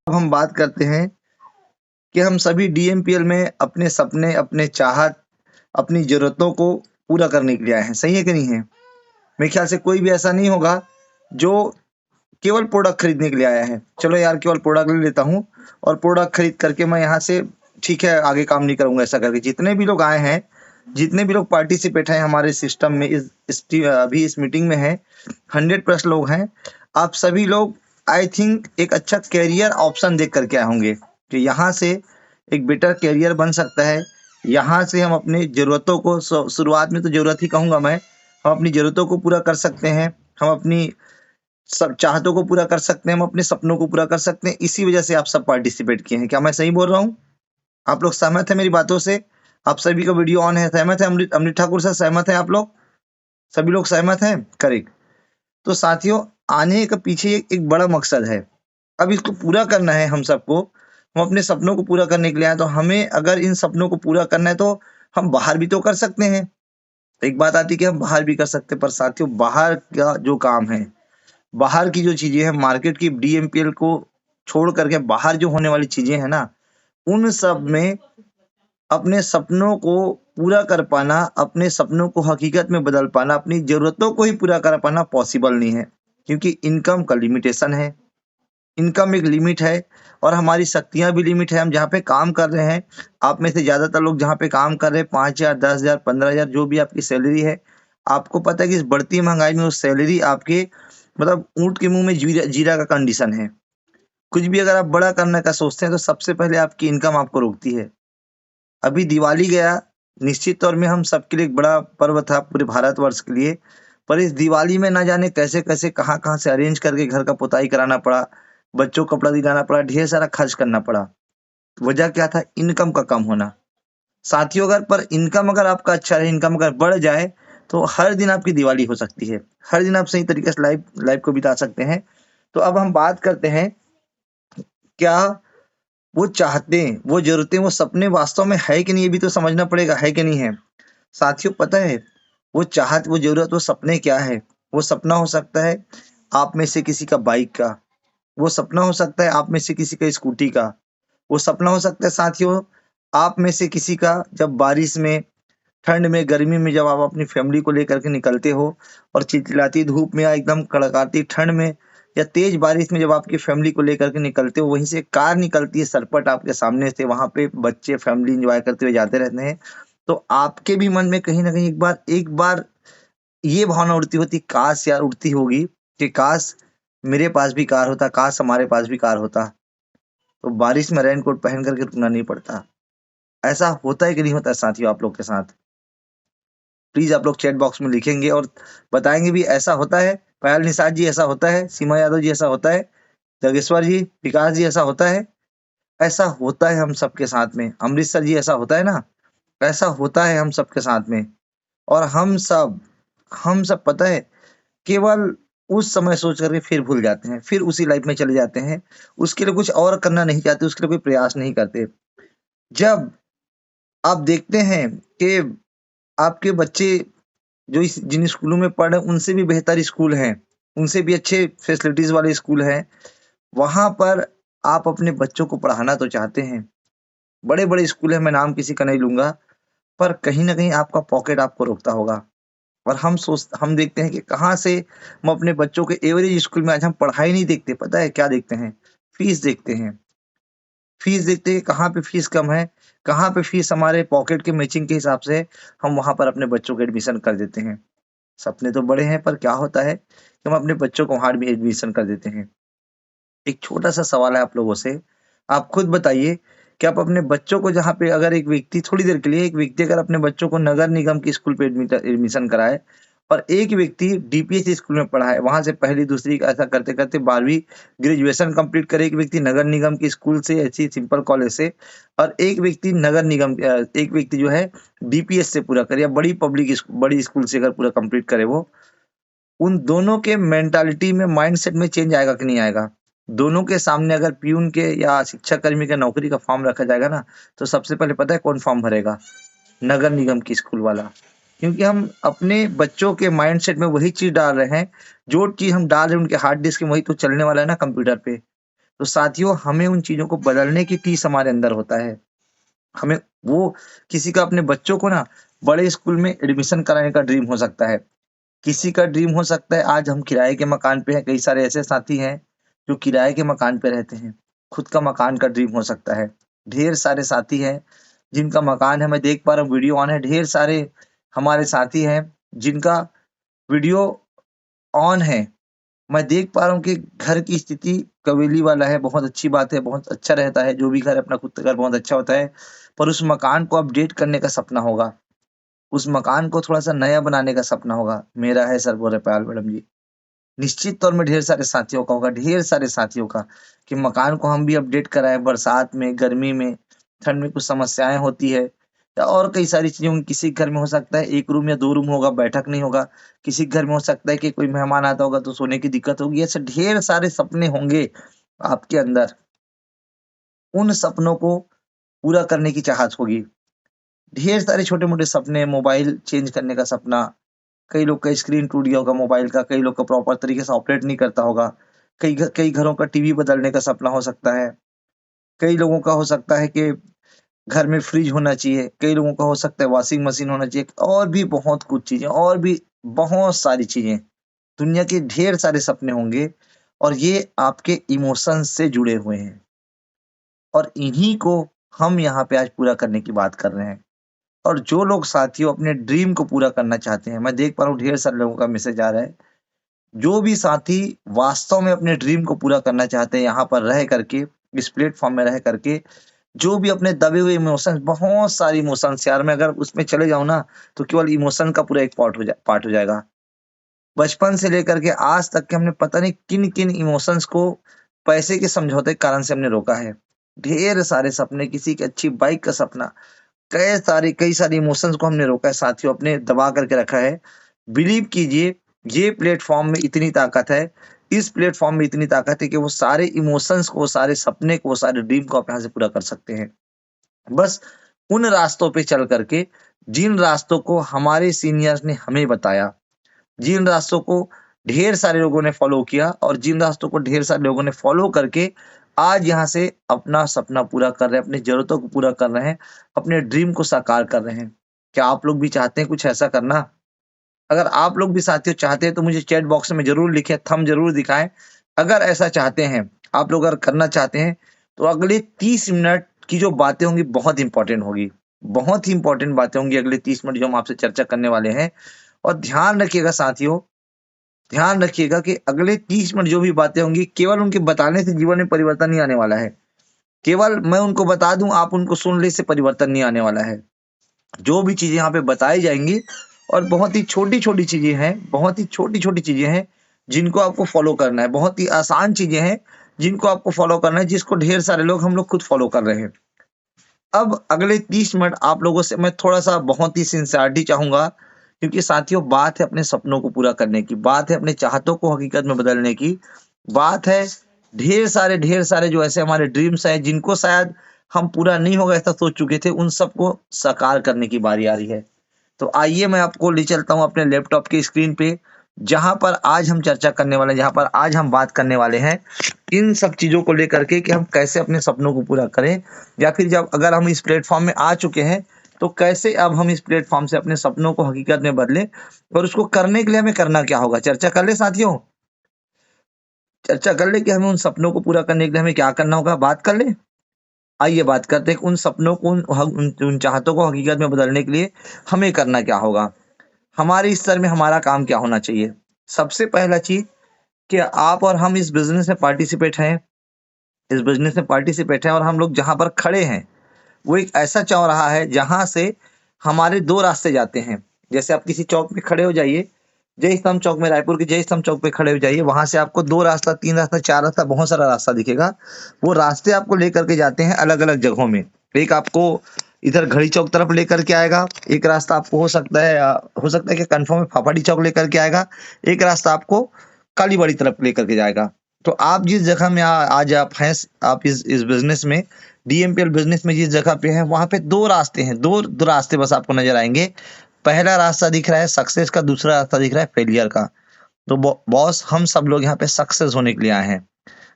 अब हम बात करते हैं कि हम सभी डीएमपीएल में अपने सपने, अपने चाहत, अपनी ज़रूरतों को पूरा करने के लिए आए हैं। सही है कि नहीं है? मेरे ख्याल से कोई भी ऐसा नहीं होगा जो केवल प्रोडक्ट खरीदने के लिए आया है। चलो यार केवल प्रोडक्ट ले लेता हूँ और प्रोडक्ट खरीद करके मैं यहाँ से ठीक है आगे काम नहीं करूँगा ऐसा करके। जितने भी लोग आए हैं, जितने भी लोग पार्टिसिपेट हैं हमारे सिस्टम में अभी इस मीटिंग में हैं, 100+ लोग हैं। आप सभी लोग आई थिंक एक अच्छा करियर ऑप्शन देख करके आए होंगे कि यहाँ से एक बेटर करियर बन सकता है। यहाँ से हम अपनी ज़रूरतों को शुरुआत में तो ज़रूरत ही कहूँगा मैं, हम अपनी ज़रूरतों को पूरा कर सकते हैं। हम अपनी सब चाहतों को पूरा कर सकते हैं, हम अपने सपनों को पूरा कर सकते हैं। इसी वजह से आप सब पार्टिसिपेट किए हैं। क्या मैं सही बोल रहा हूँ? आप लोग सहमत हैं मेरी बातों से? आप सभी का वीडियो ऑन है, सहमत है? अमृत ठाकुर सर सहमत हैं आप लोग? सभी लोग सहमत हैं? करेक्ट। तो साथियों, आने का पीछे एक बड़ा मकसद है। अब इसको पूरा करना है हम सबको। हम अपने सपनों को पूरा करने के लिए आए, तो हमें अगर इन सपनों को पूरा करना है तो हम बाहर भी तो कर सकते हैं। एक बात आती है कि हम बाहर भी कर सकते हैं, पर साथियों बाहर का जो काम है, बाहर की जो चीजें हैं, मार्केट की डीएमपीएल को छोड़ करके बाहर जो होने वाली चीजें हैं ना, उन सब में अपने सपनों को पूरा कर पाना, अपने सपनों को हकीकत में बदल पाना, अपनी जरूरतों को ही पूरा कर पाना पॉसिबल नहीं है, क्योंकि इनकम का लिमिटेशन है। इनकम एक लिमिट है और हमारी शक्तियां भी लिमिट है। हम जहाँ पे काम कर रहे हैं, आप में से ज्यादातर लोग जहाँ पे काम कर रहे हैं, 5,000, 10,000, 15,000 जो भी आपकी सैलरी है, आपको पता है कि इस बढ़ती महंगाई में उस सैलरी आपके मतलब ऊँट के मुंह में जीरा जीरा का कंडीशन है। कुछ भी अगर आप बड़ा करने का सोचते हैं तो सबसे पहले आपकी इनकम आपको रोकती है। अभी दिवाली गया, निश्चित तौर में हम सबके लिए एक बड़ा पर्व था पूरे भारतवर्ष के लिए, पर इस दिवाली में ना जाने कैसे-कैसे, कहाँ-कहाँ से अरेंज करके घर का पुताई कराना पड़ा, बच्चों को कपड़ा दिलाना पड़ा, ढेर सारा खर्च करना पड़ा। वजह क्या था? इनकम का कम होना। साथियों अगर इनकम अगर आपका अच्छा रहे, इनकम अगर बढ़ जाए, तो हर दिन आपकी दिवाली हो सकती है। हर दिन आप सही तरीके से लाइफ को बिता सकते हैं। तो अब हम बात करते हैं, क्या वो चाहते हैं, वो ज़रूरतें, वो सपने वास्तव में है कि नहीं, ये भी तो समझना पड़ेगा, है कि नहीं है? साथियों पता है, वो चाहत, वो ज़रूरत, वो सपने क्या है? वो सपना हो सकता है आप में से किसी का बाइक का, वो सपना हो सकता है आप में से किसी का स्कूटी का, वो सपना हो सकता है साथियों आप में से किसी का जब बारिश में, ठंड में, गर्मी में जब आप अपनी फैमिली को लेकर के निकलते हो और चिलचिलाती धूप में या एकदम कड़काती ठंड में या तेज बारिश में जब आपकी फैमिली को लेकर के निकलते हो, वहीं से एक कार निकलती है सरपट आपके सामने से, वहां पे बच्चे फैमिली एंजॉय करते हुए जाते रहते हैं, तो आपके भी मन में कहीं ना कहीं एक बार ये भावना उड़ती होती, काश यार उड़ती होगी कि काश मेरे पास भी कार होता, काश हमारे पास भी कार होता, तो बारिश में रेनकोट पहन करके रुकना नहीं पड़ता। ऐसा होता है कि नहीं होता है साथियों आप लोग के साथ? प्लीज आप लोग चैट बॉक्स में लिखेंगे और बताएंगे भी ऐसा होता है। पायल निषाद जी ऐसा होता है, सीमा यादव जी ऐसा होता है, जगेश्वर जी, विकास जी ऐसा होता है। ऐसा होता है हम सबके साथ में। अमृतसर जी ऐसा होता है ना, ऐसा होता है हम सबके साथ में। और हम सब पता है केवल उस समय सोच करके फिर भूल जाते हैं, फिर उसी लाइफ में चले जाते हैं। उसके लिए कुछ और करना नहीं चाहते, उसके लिए कोई प्रयास नहीं करते। जब आप देखते हैं कि आपके बच्चे जो इस जिन स्कूलों में पढ़ रहे हैं उनसे भी बेहतर स्कूल हैं, उनसे भी अच्छे फैसिलिटीज वाले स्कूल हैं, वहां पर आप अपने बच्चों को पढ़ाना तो चाहते हैं। बड़े बड़े स्कूल हैं, मैं नाम किसी का नहीं लूंगा, पर कहीं ना कहीं आपका पॉकेट आपको रोकता होगा। और हम देखते हैं कि कहाँ से हम अपने बच्चों के एवरेज स्कूल में, आज हम पढ़ाई नहीं देखते, पता है क्या देखते हैं? फीस देखते हैं। फीस देखते हैं कि कहाँ पे फीस कम है, कहाँ पे फीस हमारे पॉकेट के मैचिंग के हिसाब से हम वहां पर अपने बच्चों के एडमिशन कर देते हैं। सपने तो बड़े हैं, पर क्या होता है कि हम अपने बच्चों को वहां भी एडमिशन कर देते हैं। एक छोटा सा सवाल है आप लोगों से, आप खुद बताइए कि आप अपने बच्चों को, जहाँ पे अगर एक व्यक्ति थोड़ी देर के लिए, एक व्यक्ति अगर अपने बच्चों को नगर निगम की स्कूल पे एडमिशन कराए और एक व्यक्ति डीपीएस स्कूल में पढ़ाए, वहां से पहली दूसरी का ऐसा करते करते 12वीं ग्रेजुएशन कंप्लीट करे, एक व्यक्ति नगर निगम की स्कूल से, ऐसी सिंपल कॉलेज से, और एक व्यक्ति एक व्यक्ति जो है डीपीएस से पूरा करे या बड़ी स्कूल से अगर पूरा कंप्लीट करे, वो उन दोनों के मेंटालिटी में, माइंडसेट में चेंज आएगा कि नहीं आएगा? दोनों के सामने अगर प्यून के या शिक्षा कर्मी के नौकरी का फॉर्म रखा जाएगा ना, तो सबसे पहले पता है कौन फॉर्म भरेगा? नगर निगम की स्कूल वाला। क्योंकि हम अपने बच्चों के माइंडसेट में वही चीज डाल रहे हैं, जो चीज हम डाल रहे हैं उनके हार्ड डिस्क में, वही तो चलने वाला है ना कंप्यूटर पे। तो साथियों, हमें उन चीजों को बदलने की टीस हमारे अंदर होता है। हमें वो किसी का अपने बच्चों को ना बड़े स्कूल में एडमिशन कराने का ड्रीम हो सकता है। किसी का ड्रीम हो सकता है, आज हम किराए के मकान पे हैं, कई सारे ऐसे साथी हैं जो किराए के मकान पे रहते हैं। खुद का मकान का ड्रीम हो सकता है। ढेर सारे साथी हैं जिनका मकान है, मैं देख पा रहा हूँ वीडियो ऑन है, ढेर सारे हमारे साथी हैं जिनका वीडियो ऑन है। मैं देख पा रहा हूँ कि घर की स्थिति कवेली वाला है, बहुत अच्छी बात है, बहुत अच्छा रहता है, जो भी घर अपना खुद का घर बहुत अच्छा होता है, पर उस मकान को अपडेट करने का सपना होगा, उस मकान को थोड़ा सा नया बनाने का सपना होगा। मेरा है सर, बोल रहे पायल मैडम जी। निश्चित तौर में ढेर सारे साथियों का होगा, ढेर सारे साथियों का, कि मकान को हम भी अपडेट कराएं। बरसात में, गर्मी में, ठंड में कुछ समस्याएं होती है, या और कई सारी चीजें होंगी। किसी के घर में हो सकता है 1 रूम या 2 रूम होगा, बैठक नहीं होगा। किसी के घर में हो सकता है कि कोई मेहमान आता होगा तो सोने की दिक्कत होगी। ऐसे ढेर सारे सपने होंगे आपके अंदर। उन सपनों को पूरा करने की चाहत होगी। ढेर सारे छोटे मोटे सपने, मोबाइल चेंज करने का सपना, कई लोग का स्क्रीन टूट गया होगा मोबाइल का, कई लोग का प्रॉपर तरीके से ऑपरेट नहीं करता होगा, कई घरों का टीवी बदलने का सपना हो सकता है, कई लोगों का हो सकता है कि घर में फ्रिज होना चाहिए, कई लोगों का हो सकता है वॉशिंग मशीन होना चाहिए, और भी बहुत कुछ चीजें, और भी बहुत सारी चीजें। दुनिया के ढेर सारे सपने होंगे, और ये आपके इमोशंस से जुड़े हुए हैं, और इन्हीं को हम यहाँ पे आज पूरा करने की बात कर रहे हैं। और जो लोग साथियों अपने ड्रीम को पूरा करना चाहते हैं, मैं देख पा रहा हूँ ढेर सारे लोगों का मैसेज आ रहा है, जो भी साथी वास्तव में अपने ड्रीम को पूरा करना चाहते हैं, यहाँ पर रह करके, इस प्लेटफॉर्म में रह करके, जो भी अपने दबे हुए इमोशंस, बहुत सारी इमोशंस यार, मैं अगर उसमें चले जाऊं ना तो केवल इमोशन का पूरा एक पार्ट हो जाएगा। बचपन से लेकर के आज तक के हमने पता नहीं किन किन इमोशंस को पैसे के समझौते के कारण से हमने रोका है। ढेर सारे सपने, किसी की अच्छी बाइक का सपना, कई सारे इमोशंस को हमने रोका है साथियों, अपने दबा करके रखा है। बिलीव कीजिए, ये प्लेटफॉर्म में इतनी ताकत है, इस प्लेटफॉर्म में इतनी ताकत है कि वो सारे इमोशंस को, सारे सपने को, सारे ड्रीम को आप यहाँ से पूरा कर सकते हैं। बस उन रास्तों पे चल करके, जिन रास्तों को हमारे सीनियर्स ने हमें बताया, जिन रास्तों को ढेर सारे लोगों ने फॉलो किया, और जिन रास्तों को ढेर सारे लोगों ने फॉलो करके आज यहाँ से अपना सपना पूरा कर रहे हैं, अपनी जरूरतों को पूरा कर रहे हैं, अपने ड्रीम को साकार कर रहे हैं। क्या आप लोग भी चाहते हैं कुछ ऐसा करना? अगर आप लोग भी साथियों चाहते हैं तो मुझे चैट बॉक्स में जरूर लिखें, थंब जरूर दिखाएं। अगर ऐसा चाहते हैं, आप लोग अगर करना चाहते हैं, तो अगले 30 मिनट की जो बातें होंगी बहुत इंपॉर्टेंट होगी, बहुत ही इंपॉर्टेंट बातें होंगी अगले 30 मिनट जो हम आपसे चर्चा करने वाले हैं। और ध्यान रखिएगा साथियों, ध्यान रखिएगा कि अगले 30 मिनट जो भी बातें होंगी, केवल उनके बताने से जीवन में परिवर्तन नहीं आने वाला है। केवल मैं उनको बता दूं, आप उनको सुन ले, से परिवर्तन नहीं आने वाला है। जो भी चीजें यहाँ पे बताई जाएंगी, और बहुत ही छोटी छोटी चीजें हैं, बहुत ही छोटी छोटी चीजें हैं जिनको आपको फॉलो करना है, बहुत ही आसान चीजें हैं जिनको आपको फॉलो करना है, जिसको ढेर सारे लोग, हम लोग खुद फॉलो कर रहे हैं। अब अगले 30 मिनट आप लोगों से मैं थोड़ा सा बहुत ही सिंसियरिटी चाहूंगा, क्योंकि साथियों बात है अपने सपनों को पूरा करने की, बात है अपने चाहतों को हकीकत में बदलने की, बात है ढेर सारे जो ऐसे हमारे ड्रीम्स हैं जिनको शायद हम पूरा नहीं होगा ऐसा सोच चुके थे, उन सबको साकार करने की बारी आ रही है। तो आइए मैं आपको ले चलता हूं अपने लैपटॉप की स्क्रीन पे, जहां पर आज हम चर्चा करने वाले हैं, जहां पर आज हम बात करने वाले हैं इन सब चीजों को लेकर के, कि हम कैसे अपने सपनों को पूरा करें, या फिर जब अगर हम इस प्लेटफॉर्म में आ चुके हैं तो कैसे अब हम इस प्लेटफॉर्म से अपने सपनों को हकीकत में बदलें, और उसको करने के लिए हमें करना क्या होगा। चर्चा कर ले साथियों, चर्चा कर ले कि हमें उन सपनों को पूरा करने के लिए हमें क्या करना होगा, बात कर ले। आइए बात करते हैं उन सपनों को, उन चाहतों को हकीकत में बदलने के लिए हमें करना क्या होगा, हमारे स्तर में हमारा काम क्या होना चाहिए। सबसे पहला चीज कि आप और हम इस बिजनेस में पार्टिसिपेट हैं, इस बिजनेस में पार्टिसिपेट हैं, और हम लोग जहां पर खड़े हैं वो एक ऐसा चौराहा है जहां से हमारे 2 रास्ते जाते हैं। जैसे आप किसी चौक में खड़े हो जाइए, जय स्तंभ चौक में, रायपुर के जय स्तंभ चौक पे खड़े हो जाइए, वहां से आपको 2 रास्ता, 3 रास्ता, 4 रास्ता, बहुत सारा रास्ता दिखेगा। वो रास्ते आपको लेकर के जाते हैं अलग अलग जगहों में। एक आपको इधर घड़ी चौक तरफ लेकर के आएगा, एक रास्ता आपको हो सकता है कि कंफर्म में फाफाड़ी चौक लेकर के आएगा, एक रास्ता आपको कालीबाड़ी तरफ लेकर के जाएगा। तो आप जिस जगह में आज आप हैं, आप इस बिजनेस में, डीएमपीएल बिजनेस में जिस जगह पे हैं, वहां पे 2 रास्ते हैं, दो रास्ते बस आपको नजर आएंगे। पहला रास्ता दिख रहा है सक्सेस का, दूसरा रास्ता दिख रहा है फेलियर का। तो बॉस, हम सब लोग यहाँ पे सक्सेस होने के लिए आए हैं,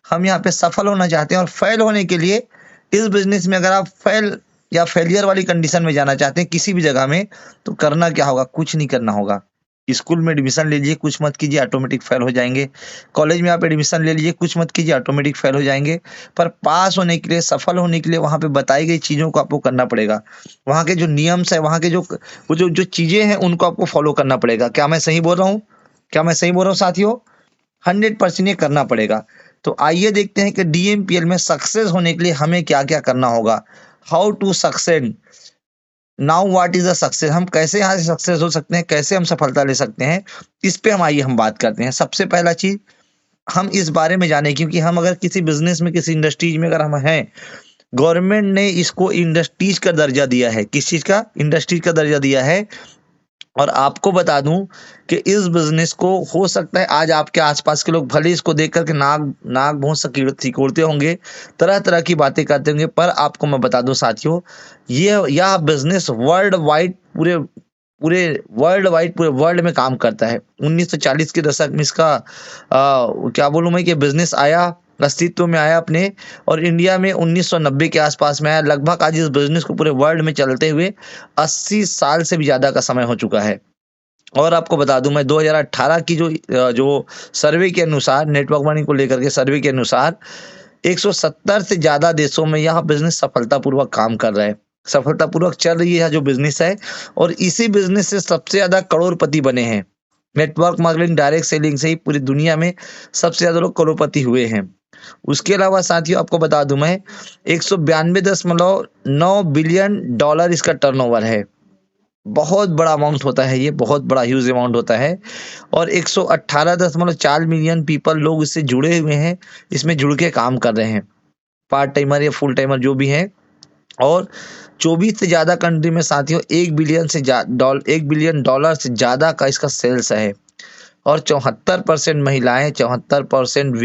हम यहाँ पे सफल होना चाहते हैं, और फेल होने के लिए इस बिजनेस में अगर आप फेल या फेलियर वाली कंडीशन में जाना चाहते हैं किसी भी जगह में, तो करना क्या होगा? कुछ नहीं करना होगा। स्कूल में एडमिशन ले लीजिए, कुछ मत कीजिए, ऑटोमेटिक फेल हो जाएंगे। कॉलेज में आप एडमिशन ले लीजिए, कुछ मत कीजिए, ऑटोमेटिक फेल हो जाएंगे। पर पास होने के लिए, सफल होने के लिए वहां पे बताई गई चीजों को आपको करना पड़ेगा। वहां के जो नियम्स है, वहां के जो वो जो चीजें हैं, उनको आपको फॉलो करना पड़ेगा। क्या मैं सही बोल रहा हूँ? क्या मैं सही बोल रहा हूँ साथियों? 100% ये करना पड़ेगा। तो आइए देखते हैं कि डीएमपीएल में सक्सेस होने के लिए हमें क्या क्या करना होगा। How to succeed, now what is a success, हम कैसे यहाँ से सक्सेस हो सकते हैं, कैसे हम सफलता ले सकते हैं, इस पे हम बात करते हैं। सबसे पहला चीज हम इस बारे में जाने, क्योंकि हम अगर किसी बिजनेस में, किसी इंडस्ट्रीज में अगर हम हैं, गवर्नमेंट ने इसको इंडस्ट्रीज का दर्जा दिया है। किस चीज का? इंडस्ट्रीज का दर्जा दिया है। और आपको बता दूं कि इस बिजनेस को, हो सकता है आज आपके आसपास के लोग भले इसको देख करके नाक नाक बहुत सिकोड़ते होंगे, तरह तरह की बातें करते होंगे, पर आपको मैं बता दूं साथियों, ये यह बिजनेस वर्ल्ड वाइड, पूरे पूरे पूरे वर्ल्ड में काम करता है। 1940 के दशक में इसका क्या बोलूं मैं, कि बिजनेस आया, अस्तित्व में आया अपने, और इंडिया में 1990 के आसपास में आया। लगभग आज इस बिजनेस को पूरे वर्ल्ड में चलते हुए 80 साल से भी ज्यादा का समय हो चुका है। और आपको बता दूं मैं, 2018 की जो सर्वे के अनुसार, नेटवर्क मार्केटिंग को लेकर के सर्वे के अनुसार, 170 से ज्यादा देशों में यह बिजनेस सफलतापूर्वक काम कर रहा है, सफलतापूर्वक चल रही है जो बिजनेस है। और इसी बिजनेस से सबसे ज्यादा करोड़पति बने हैं। नेटवर्क मार्केटिंग, डायरेक्ट सेलिंग से ही पूरी दुनिया में सबसे ज्यादा लोग करोड़पति हुए हैं। उसके अलावा साथियों आपको बता दूं मैं, 192.9 बिलियन डॉलर इसका टर्नओवर है। बहुत बड़ा अमाउंट होता है ये, बहुत बड़ा ह्यूज अमाउंट होता है। और 118.4 मिलियन पीपल लोग इससे जुड़े हुए हैं, इसमें जुड़ के काम कर रहे हैं, पार्ट टाइमर या फुल टाइमर जो भी हैं। और 24 से ज्यादा कंट्री में साथियों 1 बिलियन डॉलर से ज्यादा का इसका सेल्स है। और 74% महिलाएं, 74%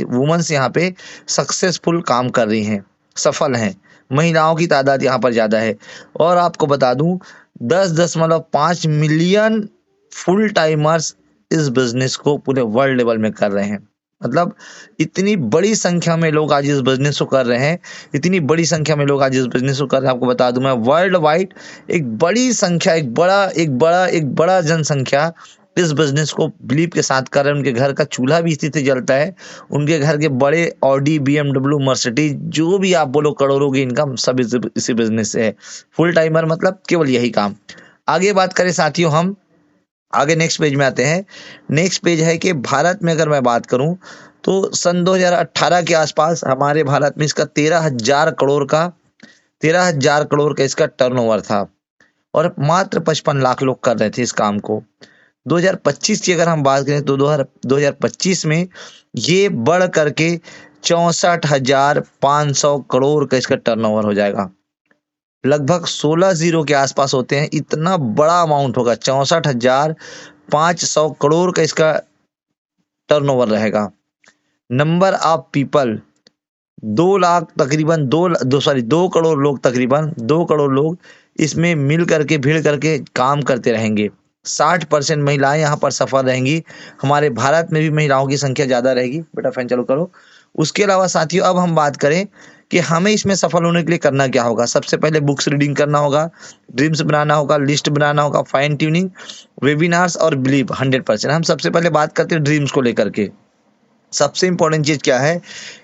वुमेन्स यहाँ पे सक्सेसफुल काम कर रही हैं, सफल हैं। महिलाओं की तादाद यहाँ पर ज्यादा है। और आपको बता दूं, 10.5 मिलियन फुल टाइमर्स इस बिजनेस को पूरे वर्ल्ड लेवल में कर रहे हैं। मतलब इतनी बड़ी संख्या में लोग आज इस बिजनेस को कर रहे हैं, इतनी बड़ी संख्या में लोग आज इस बिजनेस को कर रहे हैं। आपको बता दूं मैं, वर्ल्ड वाइड एक बड़ी संख्या, एक बड़ा जनसंख्या इस बिजनेस को बिलीव के साथ कर रहे हैं। उनके घर का चूल्हा भी इसी से जलता है, उनके घर के बड़े ऑडी, BMW, मर्सिडीज, जो भी आप बोलो करोड़ों की इनकम, सब इसी बिजनेस से है। फुल टाइमर मतलब केवल यही काम। आगे बात करें साथियों, हम आगे नेक्स्ट पेज में आते हैं। नेक्स्ट पेज है कि भारत में अगर मैं बात करूं, तो सन 2018 के आसपास हमारे भारत में इसका 13,000 करोड़ का इसका टर्नओवर था। और मात्र 55 लाख लोग कर रहे थे इस काम को। 2025 की अगर हम बात करें, तो 2025 में ये बढ़ करके 64,500 करोड़ का इसका टर्नओवर हो जाएगा। लगभग 16 जीरो के आसपास होते हैं, इतना बड़ा अमाउंट होगा। 64,500 करोड़ का इसका टर्नओवर रहेगा। नंबर ऑफ पीपल 2 लाख तकरीबन, 2 करोड़ लोग, तकरीबन 2 करोड़ लोग इसमें मिल करके, भीड़ करके काम करते रहेंगे। 60% महिलाएं यहाँ पर सफल रहेंगी। हमारे भारत में भी महिलाओं की संख्या ज्यादा रहेगी। बेटा फैन चालू करो। उसके अलावा साथियों, अब हम बात करें कि हमें इसमें सफल होने के लिए करना क्या होगा। सबसे पहले बुक्स रीडिंग करना होगा, ड्रीम्स बनाना होगा, लिस्ट बनाना होगा, फाइन ट्यूनिंग, वेबिनार्स और बिलीव 100%। हम सबसे पहले बात करते हैं ड्रीम्स को लेकर के। सबसे इंपॉर्टेंट चीज क्या है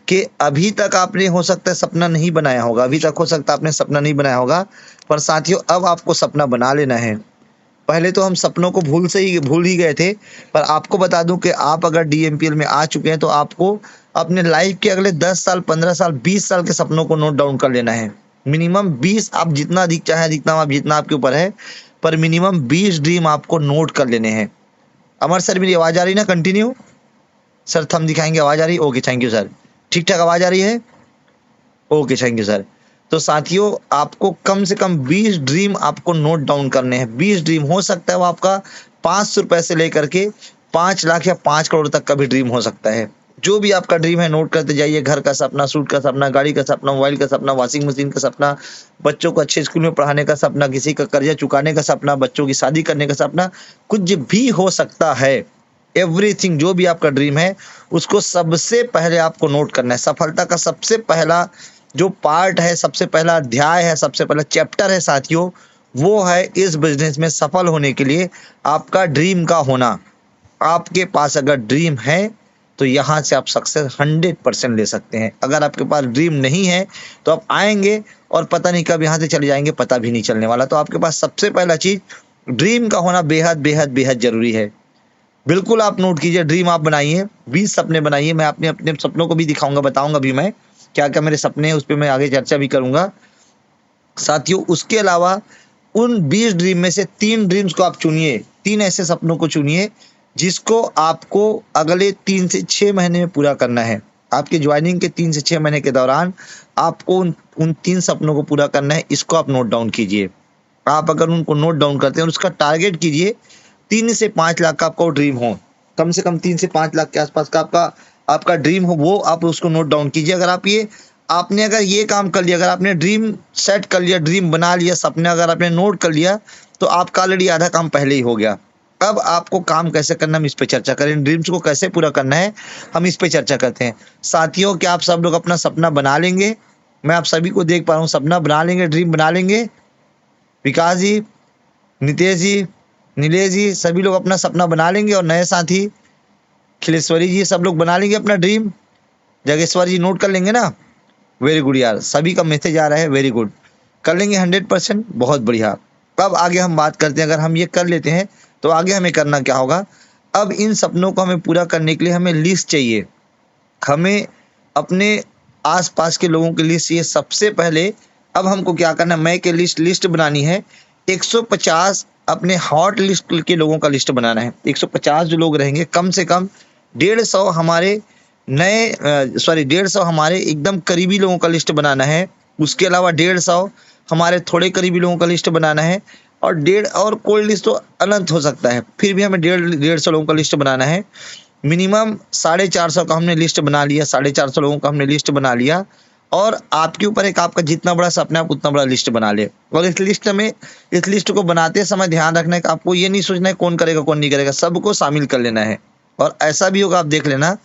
कि अभी तक आपने हो सकता है सपना नहीं बनाया होगा, अभी तक हो सकता है आपने सपना नहीं बनाया होगा, पर साथियों अब आपको सपना बना लेना है। पहले तो हम सपनों को भूल ही गए थे, पर आपको बता दूं कि आप अगर डीएमपीएल में आ चुके हैं, तो आपको अपने लाइफ के अगले 10 साल, 15 साल, 20 साल के सपनों को नोट डाउन कर लेना है। मिनिमम 20, आप जितना अधिक चाहे अधिकता, आप जितना आपके ऊपर है, पर मिनिमम 20 ड्रीम आपको नोट कर लेने हैं। अमर सर, मेरी आवाज आ रही ना? कंटिन्यू सर, थंब दिखाएंगे, आवाज आ रही? Okay, thank you sir. ठीक ठाक आवाज आ रही है? Okay, thank you sir. तो साथियों, आपको कम से कम 20 ड्रीम आपको नोट डाउन करने हैं। 20 ड्रीम हो सकता है वो आपका 500 रुपए से लेकर के 5 लाख या 5 करोड़ तक का भी ड्रीम हो सकता है। जो भी आपका ड्रीम है नोट करते जाइए। घर का सपना, सूट का सपना, गाड़ी का सपना, मोबाइल का सपना, वॉशिंग मशीन का सपना, बच्चों को अच्छे स्कूल में पढ़ाने का सपना, किसी का कर्जा चुकाने का सपना, बच्चों की शादी करने का सपना, कुछ भी हो सकता है। एवरीथिंग, जो भी आपका ड्रीम है उसको सबसे पहले आपको नोट करना है। सफलता का सबसे पहला जो पार्ट है, सबसे पहला अध्याय है, सबसे पहला चैप्टर है साथियों, वो है इस बिजनेस में सफल होने के लिए आपका ड्रीम का होना। आपके पास अगर ड्रीम है तो यहाँ से आप सक्सेस 100% ले सकते हैं। अगर आपके पास ड्रीम नहीं है तो आप आएंगे और पता नहीं कब यहाँ से चले जाएंगे, पता भी नहीं चलने वाला। तो आपके पास सबसे पहला चीज ड्रीम का होना बेहद बेहद बेहद जरूरी है। बिल्कुल आप नोट कीजिए, ड्रीम आप बनाइए, 20 सपने बनाइए। मैं अपने अपने सपनों को भी दिखाऊंगा, बताऊंगा भी मैं क्या क्या मेरे सपने हैं, उस पर मैं आगे चर्चा भी करूंगा साथियों। उसके अलावा उन 20 ड्रीम में से 3 ड्रीम्स को आप चुनिए, 3 ऐसे सपनों को चुनिए जिसको आपको अगले 3 से 6 महीने में पूरा करना है। आपके ज्वाइनिंग के 3 से 6 महीने के दौरान आपको उन 3 सपनों को पूरा करना है। इसको आप नोट डाउन कीजिए। आप अगर उनको नोट डाउन करते हैं और उसका टारगेट कीजिए 3 से 5 लाख का आपका ड्रीम हो, कम से कम 3 से 5 लाख के आसपास का आपका ड्रीम हो, वो आप उसको नोट डाउन कीजिए। अगर आपने अगर ये काम कर लिया, अगर आपने ड्रीम सेट कर लिया, ड्रीम बना लिया, सपने अगर आपने नोट कर लिया, तो आपका ऑलरेडी आधा काम पहले ही हो गया। अब आपको काम कैसे करना, हम इस पे चर्चा करें। ड्रीम्स को कैसे पूरा करना है, हम इस पे चर्चा करते हैं साथियों। क्या आप सब लोग अपना सपना बना लेंगे? मैं आप सभी को देख पा रहा हूँ, सपना बना लेंगे, ड्रीम बना लेंगे। विकास जी, नितेश जी, नीलेश जी, सभी लोग अपना सपना बना लेंगे। और नए साथी खिलेश्वरी जी, सब लोग बना लेंगे अपना ड्रीम। जगेश्वर जी नोट कर लेंगे ना? वेरी गुड यार, सभी का मैसेज आ रहा है, वेरी गुड, कर लेंगे 100%, बहुत बढ़िया। अब आगे हम बात करते हैं। अगर हम ये कर लेते हैं तो आगे हमें करना क्या होगा? अब इन सपनों को हमें पूरा करने के लिए हमें लिस्ट चाहिए। हमें अपने आसपास के लोगों की लिस्ट चाहिए सबसे पहले। अब हमको क्या करना है, मैं के लिस्ट बनानी है। 150 अपने हॉट लिस्ट के लोगों का लिस्ट बनाना है। 150 जो लोग रहेंगे, कम से कम 150 हमारे 150 हमारे एकदम करीबी लोगों का लिस्ट बनाना है। उसके अलावा 150 हमारे थोड़े करीबी लोगों का लिस्ट बनाना है। और कोल्ड लिस्ट तो अनंत हो सकता है, फिर भी हमें 150 लोगों का लिस्ट बनाना है। मिनिमम 450 का हमने लिस्ट बना लिया, 450 लोगों का हमने लिस्ट बना लिया। और आपके ऊपर एक, आपका जितना बड़ा सपना है आप उतना बड़ा लिस्ट बना ले। और इस लिस्ट को बनाते समय ध्यान रखना है कि आपको ये नहीं सोचना है कौन करेगा कौन नहीं करेगा, सबको शामिल कर लेना है। और ऐसा भी होगा, आप देख लेना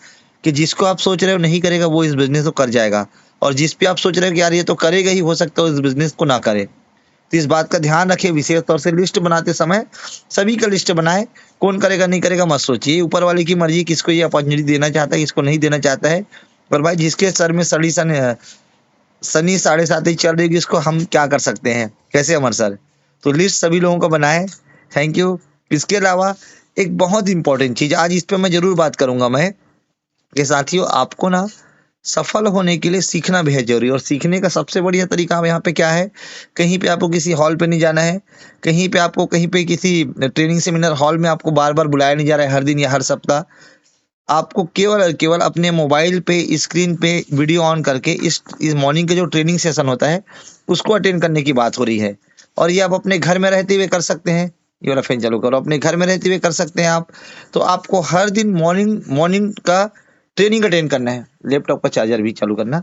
कि जिसको आप सोच रहे हो नहीं करेगा वो इस बिजनेस को कर जाएगा, और जिस पे आप सोच रहे हो कि यार ये तो करेगा ही, हो सकता है इस बिजनेस को ना करे। तो इस बात का ध्यान रखें, विशेष तौर से लिस्ट बनाते समय सभी का लिस्ट बनाए। कौन करेगा नहीं करेगा मत सोचिए, ऊपर वाले की मर्जी, किसको ये अपॉर्चुनिटी देना चाहता है, किसको नहीं देना चाहता है। पर भाई जिसके सर में शनि 7.5 ही चल रही है, इसको हम क्या कर सकते हैं, कैसे अमर सर? तो लिस्ट सभी लोगों को बनाए। Thank you. इसके अलावा एक बहुत इंपॉर्टेंट चीज, आज इस पर मैं जरूर बात करूंगा मैं, कि साथियों आपको ना सफल होने के लिए सीखना बेहद जरूरी है। और सीखने का सबसे बढ़िया तरीका यहाँ पे क्या है, कहीं पे आपको किसी हॉल पे नहीं जाना है, कहीं पे आपको कहीं पे किसी ट्रेनिंग सेमिनार हॉल में आपको बार बार बुलाया नहीं जा रहा है हर दिन या हर सप्ताह। आपको केवल और केवल अपने मोबाइल पे स्क्रीन पे वीडियो ऑन करके इस मॉर्निंग के जो ट्रेनिंग सेशन होता है उसको अटेंड करने की बात हो रही है। और ये आप अपने घर में रहते हुए कर सकते हैं। ये वाला फैन चालू करो, अपने घर में रहते हुए कर सकते हैं आप। तो आपको हर दिन मॉर्निंग का ट्रेनिंग अटेंड करना है। लैपटॉप का चार्जर भी चालू करना।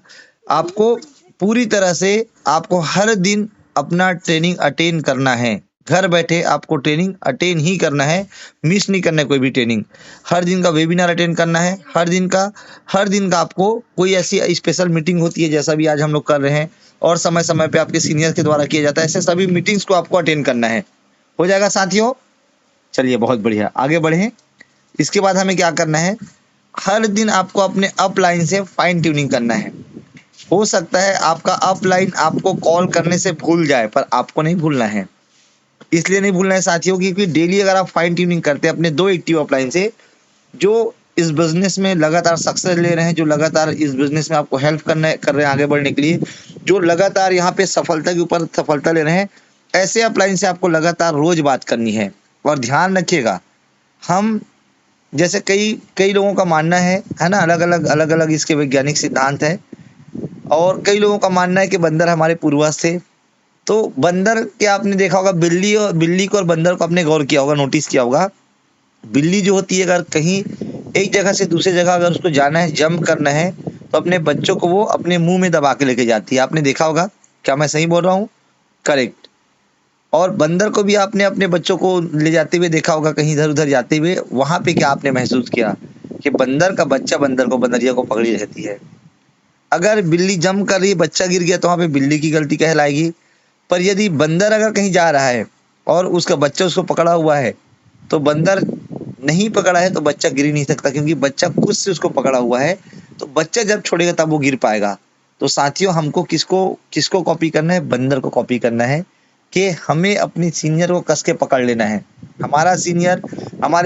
आपको पूरी तरह से आपको हर दिन अपना ट्रेनिंग अटेंड करना है। घर बैठे आपको ट्रेनिंग अटेंड ही करना है, मिस नहीं करना है कोई भी ट्रेनिंग। हर दिन का वेबिनार अटेंड करना है, हर दिन का आपको कोई ऐसी स्पेशल मीटिंग होती है जैसा भी आज हम लोग कर रहे हैं, और समय समय पे आपके सीनियर के द्वारा किया जाता है, ऐसे सभी मीटिंग्स को आपको अटेंड करना है। हो जाएगा साथियों? चलिए बहुत बढ़िया, आगे बढ़े। इसके बाद हमें क्या करना है, हर दिन आपको अपने अपलाइन से फाइन ट्यूनिंग करना है। हो सकता है आपका अपलाइन आपको कॉल करने से भूल जाए, पर आपको नहीं भूलना है। इसलिए नहीं भूलना है साथियों क्योंकि डेली अगर आप फाइन ट्यूनिंग करते हैं अपने 2 एक्टिव अपलाइन से, जो इस बिजनेस में लगातार सक्सेस ले रहे हैं, जो लगातार इस बिजनेस में आपको हेल्प कर रहे हैं आगे बढ़ने के लिए, जो लगातार यहाँ पे सफलता के ऊपर सफलता ले रहे हैं, ऐसे अपलाइन से आपको लगातार रोज बात करनी है। और ध्यान रखिएगा, हम जैसे कई लोगों का मानना है ना, अलग अलग इसके वैज्ञानिक सिद्धांत है। और कई लोगों का मानना है कि बंदर हमारे पूर्वज थे। तो बंदर के आपने देखा होगा, बिल्ली को और बंदर को आपने गौर किया होगा, नोटिस किया होगा। बिल्ली जो होती है अगर कहीं एक जगह से दूसरी जगह अगर उसको जाना है, जंप करना है, तो अपने बच्चों को वो अपने मुंह में दबा के लेके जाती है। आपने देखा होगा, क्या मैं सही बोल रहा हूँ? करेक्ट। और बंदर को भी आपने अपने बच्चों को ले जाते हुए देखा होगा, कहीं इधर-उधर जाते हुए, वहाँ पे क्या आपने महसूस किया कि बंदर का बच्चा बंदर को, बंदरिया को पकड़ी रहती है। अगर बिल्ली जंप कर रही है, बच्चा गिर गया तो वहाँ पे बिल्ली की गलती कहलाएगी। पर यदि बंदर अगर कहीं जा रहा है और उसका बच्चा उसको पकड़ा हुआ है, तो बंदर नहीं पकड़ा है तो बच्चा गिर ही नहीं सकता, क्योंकि बच्चा खुद से उसको पकड़ा हुआ है। तो बच्चा जब छोड़ेगा तब वो गिर पाएगा। तो साथियों, हमको किसको किसको कॉपी करना है? बंदर को कॉपी करना है कि हमें अपनी सीनियर को कस के पकड़ लेना है। हमारे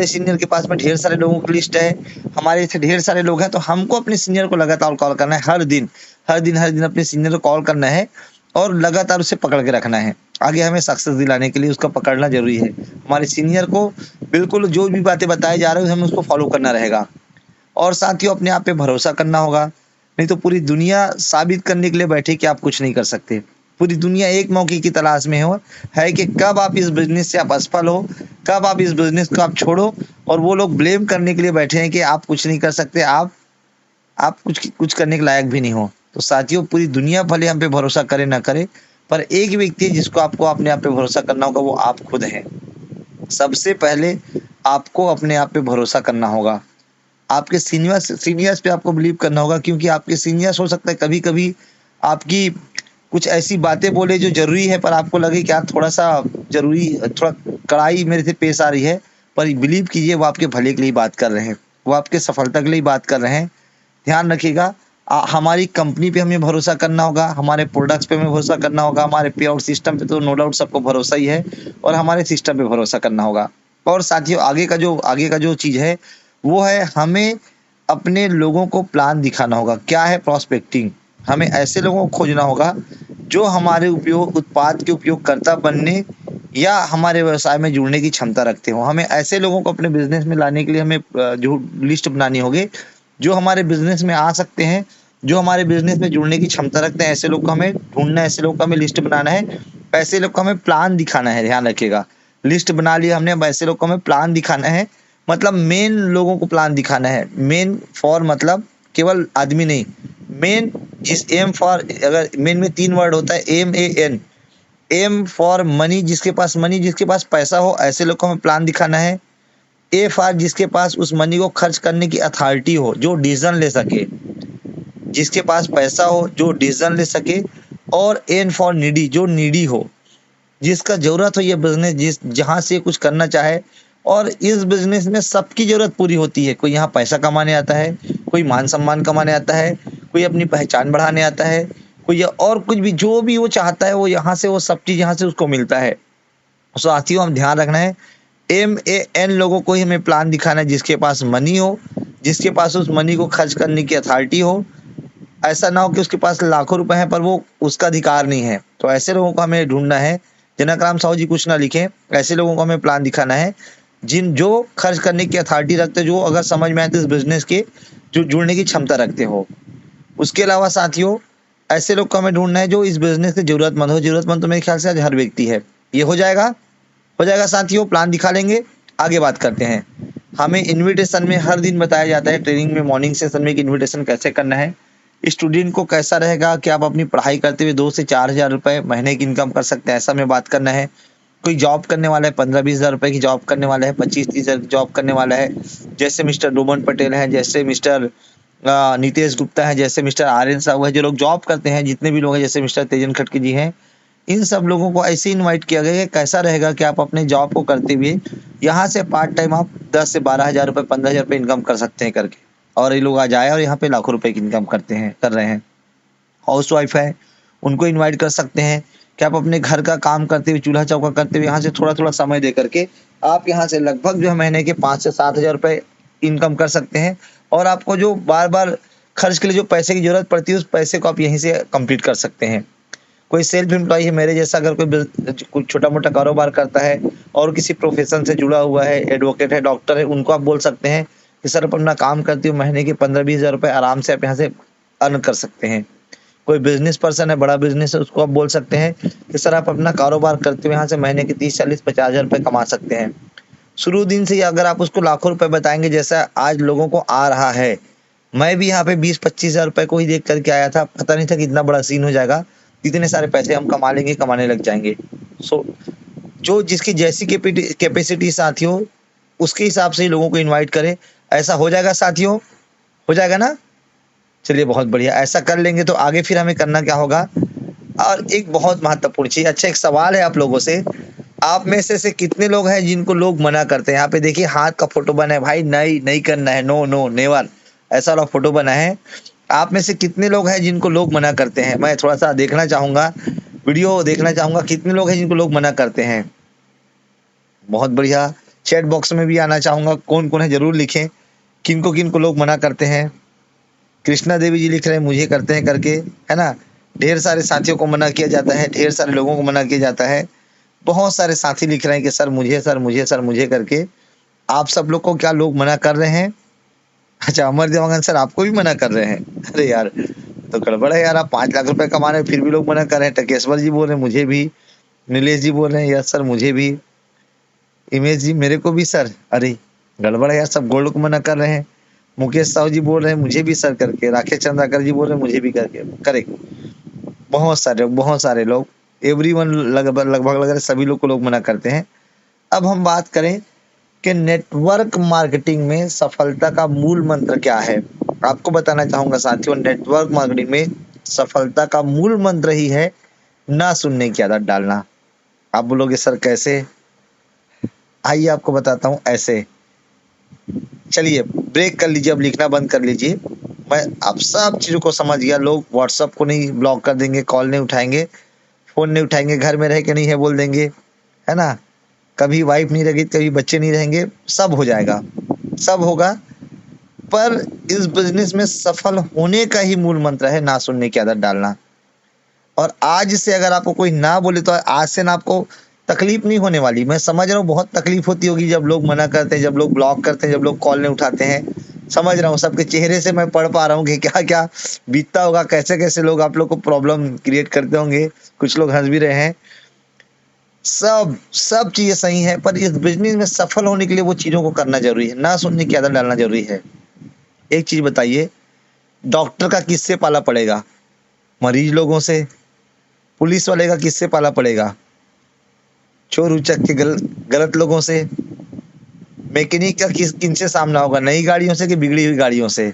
सीनियर के पास में ढेर सारे लोगों की लिस्ट है, हमारे से ढेर सारे लोग हैं, तो हमको अपने सीनियर को लगातार कॉल करना है, हर दिन अपने सीनियर को कॉल करना है और लगातार उसे पकड़ के रखना है। आगे हमें सक्सेस दिलाने के लिए उसका पकड़ना ज़रूरी है। हमारे सीनियर को बिल्कुल जो भी बातें बताई जा रही हैं, हमें उसको फ़ॉलो करना रहेगा। और साथियों, अपने आप पे भरोसा करना होगा, नहीं तो पूरी दुनिया साबित करने के लिए बैठी कि आप कुछ नहीं कर सकते। पूरी दुनिया एक मौके की तलाश में है कि कब आप इस बिज़नेस से आप असफल हो, कब आप इस बिज़नेस को आप छोड़ो, और वो लोग ब्लेम करने के लिए बैठे हैं कि आप कुछ नहीं कर सकते, आप कुछ करने के लायक भी नहीं हो। तो साथियों, पूरी दुनिया भले हम पे भरोसा करे ना करे, पर एक व्यक्ति है जिसको आपको अपने आप पे भरोसा करना होगा, वो आप खुद हैं। सबसे पहले आपको अपने आप पे भरोसा करना होगा। आपके सीनियर्स पे आपको बिलीव करना होगा, क्योंकि आपके सीनियर्स हो सकता है कभी-कभी आपकी कुछ ऐसी बातें बोले जो ज़रूरी है, पर आपको लगे कि यार थोड़ा कड़ाई मेरे से पेश आ रही है, पर बिलीव कीजिए वो आपके भले के लिए बात कर रहे हैं। वो आपके सफलता के लिए बात कर रहे हैं। ध्यान रखिएगा, हमारी कंपनी पे हमें भरोसा करना होगा, हमारे प्रोडक्ट्स पे हमें भरोसा करना होगा, हमारे पे आउट सिस्टम पे तो नो डाउट सबको भरोसा ही है, और हमारे सिस्टम पे भरोसा करना होगा। और साथियों, आगे का जो चीज़ है, वो है हमें अपने लोगों को प्लान दिखाना होगा। क्या है? प्रोस्पेक्टिंग। हमें ऐसे लोगों को खोजना होगा जो हमारे उत्पाद के उपयोगकर्ता बनने या हमारे व्यवसाय में जुड़ने की क्षमता रखते हो। हमें ऐसे लोगों को अपने बिज़नेस में लाने के लिए हमें जो लिस्ट बनानी होगी, जो हमारे बिज़नेस में आ सकते हैं, जो हमारे बिज़नेस में जुड़ने की क्षमता रखते हैं, ऐसे लोग को हमें ढूँढना है, ऐसे लोग को हमें लिस्ट बनाना है, ऐसे लोग को हमें प्लान दिखाना है। ध्यान रखिएगा, लिस्ट बना लिया हमने, अब ऐसे लोग को हमें प्लान दिखाना है, मतलब मेन लोगों को प्लान दिखाना है। मेन फॉर मतलब केवल आदमी नहीं, मेन जिस एम फॉर, अगर मेन में 3 वर्ड होता है, MAN, एम फॉर मनी, जिसके पास पैसा हो, ऐसे लोग को हमें प्लान दिखाना है। ए फॉर जिसके पास उस मनी को खर्च करने की अथॉरिटी हो, जो डिसीजन ले सके, जिसके पास पैसा हो, जो डिसीजन ले सके। और एन फॉर नीडी, जो नीडी हो, जिसका जरूरत हो ये बिजनेस, जहां से कुछ करना चाहे, और इस बिजनेस में सबकी जरूरत पूरी होती है। कोई यहाँ पैसा कमाने आता है, कोई मान सम्मान कमाने आता है, कोई अपनी पहचान बढ़ाने आता है, कोई और कुछ भी, जो भी वो चाहता है वो यहाँ से, वो सब चीज यहाँ से उसको मिलता है। साथियों, हम ध्यान रखना है, MAN लोगों को ही हमें प्लान दिखाना है, जिसके पास मनी हो, जिसके पास उस मनी को खर्च करने की अथॉरिटी हो। ऐसा ना हो कि उसके पास लाखों रुपए हैं पर वो उसका अधिकार नहीं है। तो ऐसे लोगों को हमें ढूंढना है। जनकराम साहू जी कुछ ना लिखें, ऐसे लोगों को हमें प्लान दिखाना है जो खर्च करने की अथॉरिटी रखते, जो अगर समझ में आए तो इस बिजनेस के जो जुड़ने की क्षमता रखते हो। उसके अलावा साथियों, ऐसे लोग को हमें ढूंढना है जो इस बिजनेस के जरूरतमंद तो मेरे ख्याल से आज हर व्यक्ति है। ये हो जाएगा साथियों, प्लान दिखा लेंगे। आगे बात करते हैं। हमें इनविटेशन में हर दिन बताया जाता है, ट्रेनिंग में मॉर्निंग सेशन में, कि इनविटेशन कैसे करना है। स्टूडेंट को कैसा रहेगा कि आप अपनी पढ़ाई करते हुए 2 से 4 हज़ार रुपए महीने की इनकम कर सकते हैं, ऐसा हमें बात करना है। कोई जॉब करने वाला है, 15-20 हज़ार रुपए की जॉब करने वाला है, 25-30 हज़ार की जॉब करने वाला है, जैसे मिस्टर डोमन पटेल हैं, जैसे मिस्टर नीतेश गुप्ता है, जैसे मिस्टर आर्यन साहू है, जो लोग जॉब करते हैं, जितने भी लोग हैं, जैसे मिस्टर तेजन खटके जी हैं, इन सब लोगों को ऐसे इनवाइट किया गया है। कैसा रहेगा कि आप अपने जॉब को करते हुए यहाँ से पार्ट टाइम आप 10 से 12 हज़ार रुपए, 15 हज़ार रुपए इनकम कर सकते हैं करके, और ये लोग आज आए और यहाँ पे लाखों रुपए की इनकम कर रहे हैं। हाउस वाइफ है, उनको इनवाइट कर सकते हैं कि आप अपने घर का काम करते हुए, चूल्हा चौका करते हुए, यहाँ से थोड़ा थोड़ा समय दे करके आप यहाँ से लगभग जो है महीने के 5 से 7 हज़ार रुपए इनकम कर सकते हैं। और आपको जो बार बार खर्च के लिए जो पैसे की जरूरत पड़ती है, उस पैसे को आप यहीं से कंप्लीट कर सकते हैं। कोई सेल्फ एम्प्लॉय है मेरे जैसा, अगर कोई छोटा मोटा कारोबार करता है और किसी प्रोफेशन से जुड़ा हुआ है, एडवोकेट है, डॉक्टर है, उनको आप बोल सकते हैं कि सर अपना काम करते हुए महीने के 15-20 हज़ार रुपए आराम से आप यहाँ से अर्न कर सकते हैं। कोई बिजनेस पर्सन है, बड़ा बिजनेस है, उसको आप बोल सकते हैं कि सर आप अपना कारोबार करते हुए यहाँ से महीने के 30-40-50 हज़ार रुपए कमा सकते हैं। शुरू दिन से ही अगर आप उसको लाखों रुपए बताएंगे, जैसा आज लोगों को आ रहा है, मैं भी यहाँ पे 20-25 हज़ार रुपए को ही देख करके आया था, पता नहीं था कि इतना बड़ा सीन हो जाएगा, इतने सारे पैसे हम कमाने लग जाएंगे। जो जिसकी जैसी कैपेसिटी साथियों, उसके हिसाब से ही लोगों को इनवाइट करें। ऐसा हो जाएगा साथियों? हो जाएगा ना? चलिए बहुत बढ़िया, ऐसा कर लेंगे तो आगे फिर हमें करना क्या होगा? और एक बहुत महत्वपूर्ण चीज, अच्छा एक सवाल है आप लोगों से, आप में से कितने लोग हैं जिनको लोग मना करते हैं? यहाँ पे देखिए हाथ का फोटो बना है, भाई नहीं नहीं करना है, नो नो नेवर, ऐसा वाला फोटो बना है। आप में से कितने लोग हैं जिनको लोग मना करते हैं? मैं थोड़ा सा देखना चाहूंगा, वीडियो देखना चाहूंगा, कितने लोग हैं जिनको लोग मना करते हैं? बहुत बढ़िया, चैट बॉक्स में भी आना चाहूंगा, कौन कौन है जरूर लिखें, किनको लोग मना करते हैं। कृष्णा देवी जी लिख रहे हैं मुझे करते हैं करके, है ना? ढेर सारे साथियों को मना किया जाता है, ढेर सारे लोगों को मना किया जाता है। बहुत सारे साथी लिख रहे हैं कि सर मुझे, सर मुझे, सर मुझे करके। आप सब लोग को क्या लोग मना कर रहे हैं? अच्छा अमर देवांगन सर आपको भी मना कर रहे हैं? अरे यार तो गड़बड़ है यार, आप 5 लाख रुपए कमा रहे हैं फिर भी लोग मना कर रहे हैं। टकेश्वर जी बोल रहे हैं मुझे भी, नीलेश जी बोल रहे हैं यस सर मुझे भी, इमेज जी मेरे को भी सर। अरे गड़बड़ है यार, सब गोल्ड को मना कर रहे हैं। मुकेश साहू जी बोल रहे हैं मुझे भी सर करके, राकेश चंद्राकर जी बोल रहे हैं मुझे भी करके, करेक्ट। बहुत सारे लोग, एवरीवन लगभग लगभग लग रहे सभी लोग को लोग मना करते हैं। अब हम बात करें कि नेटवर्क मार्केटिंग में सफलता का मूल मंत्र क्या है। आपको बताना चाहूंगा साथियों, नेटवर्क मार्केटिंग में सफलता का मूल मंत्र ही है ना सुनने की आदत डालना। आप बोलोगे सर कैसे? आइए आपको बताता हूँ ऐसे। चलिए ब्रेक कर लीजिए, अब लिखना बंद कर लीजिए। मैं आप सब चीजों को समझ गया। लोग व्हाट्सएप को नहीं ब्लॉक कर देंगे, कॉल नहीं उठाएंगे, फोन नहीं उठाएंगे, घर में रह के नहीं है बोल देंगे, है ना? कभी वाइफ नहीं रहेगी, कभी बच्चे नहीं रहेंगे, सब हो जाएगा, सब होगा। पर इस बिजनेस में सफल होने का ही मूल मंत्र है ना सुनने की आदत डालना। और आज से अगर आपको कोई ना बोले तो आज से ना आपको तकलीफ नहीं होने वाली। मैं समझ रहा हूँ बहुत तकलीफ होती होगी जब लोग मना करते हैं, जब लोग ब्लॉक करते हैं, जब लोग कॉल नहीं उठाते हैं। समझ रहा हूँ, सबके चेहरे से मैं पढ़ पा रहा हूँ कि क्या क्या बीतता होगा, कैसे कैसे लोग आप लोग को प्रॉब्लम क्रिएट करते होंगे। कुछ लोग हंस भी रहे हैं। सब सब चीजें सही है, पर इस बिजनेस में सफल होने के लिए वो चीजों को करना जरूरी है, ना सुनने की आदत डालना जरूरी है। एक चीज बताइए, डॉक्टर का किससे पाला पड़ेगा? मरीज लोगों से। पुलिस वाले का किससे पाला पड़ेगा? चोर उचक के गलत लोगों से। मैकेनिक का किनसे सामना होगा? नई गाड़ियों से कि बिगड़ी हुई गाड़ियों से?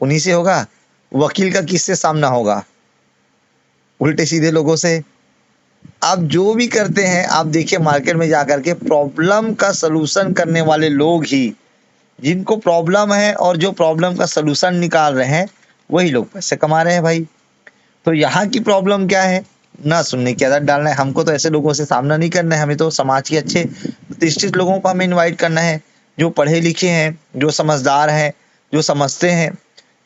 उन्हीं से होगा। वकील का किससे सामना होगा? उल्टे सीधे लोगों से। आप जो भी करते हैं, आप देखिए मार्केट में जाकर के प्रॉब्लम का सलूशन करने वाले लोग ही, जिनको प्रॉब्लम है और जो प्रॉब्लम का सलूशन निकाल रहे हैं, वही लोग पैसे कमा रहे हैं भाई। तो यहाँ की प्रॉब्लम क्या है? ना सुनने की आदत डालना है। हमको तो ऐसे लोगों से सामना नहीं करना है, हमें तो समाज के अच्छे प्रतिष्ठित लोगों को हमें इनवाइट करना है, जो पढ़े लिखे हैं, जो समझदार हैं, जो समझते हैं,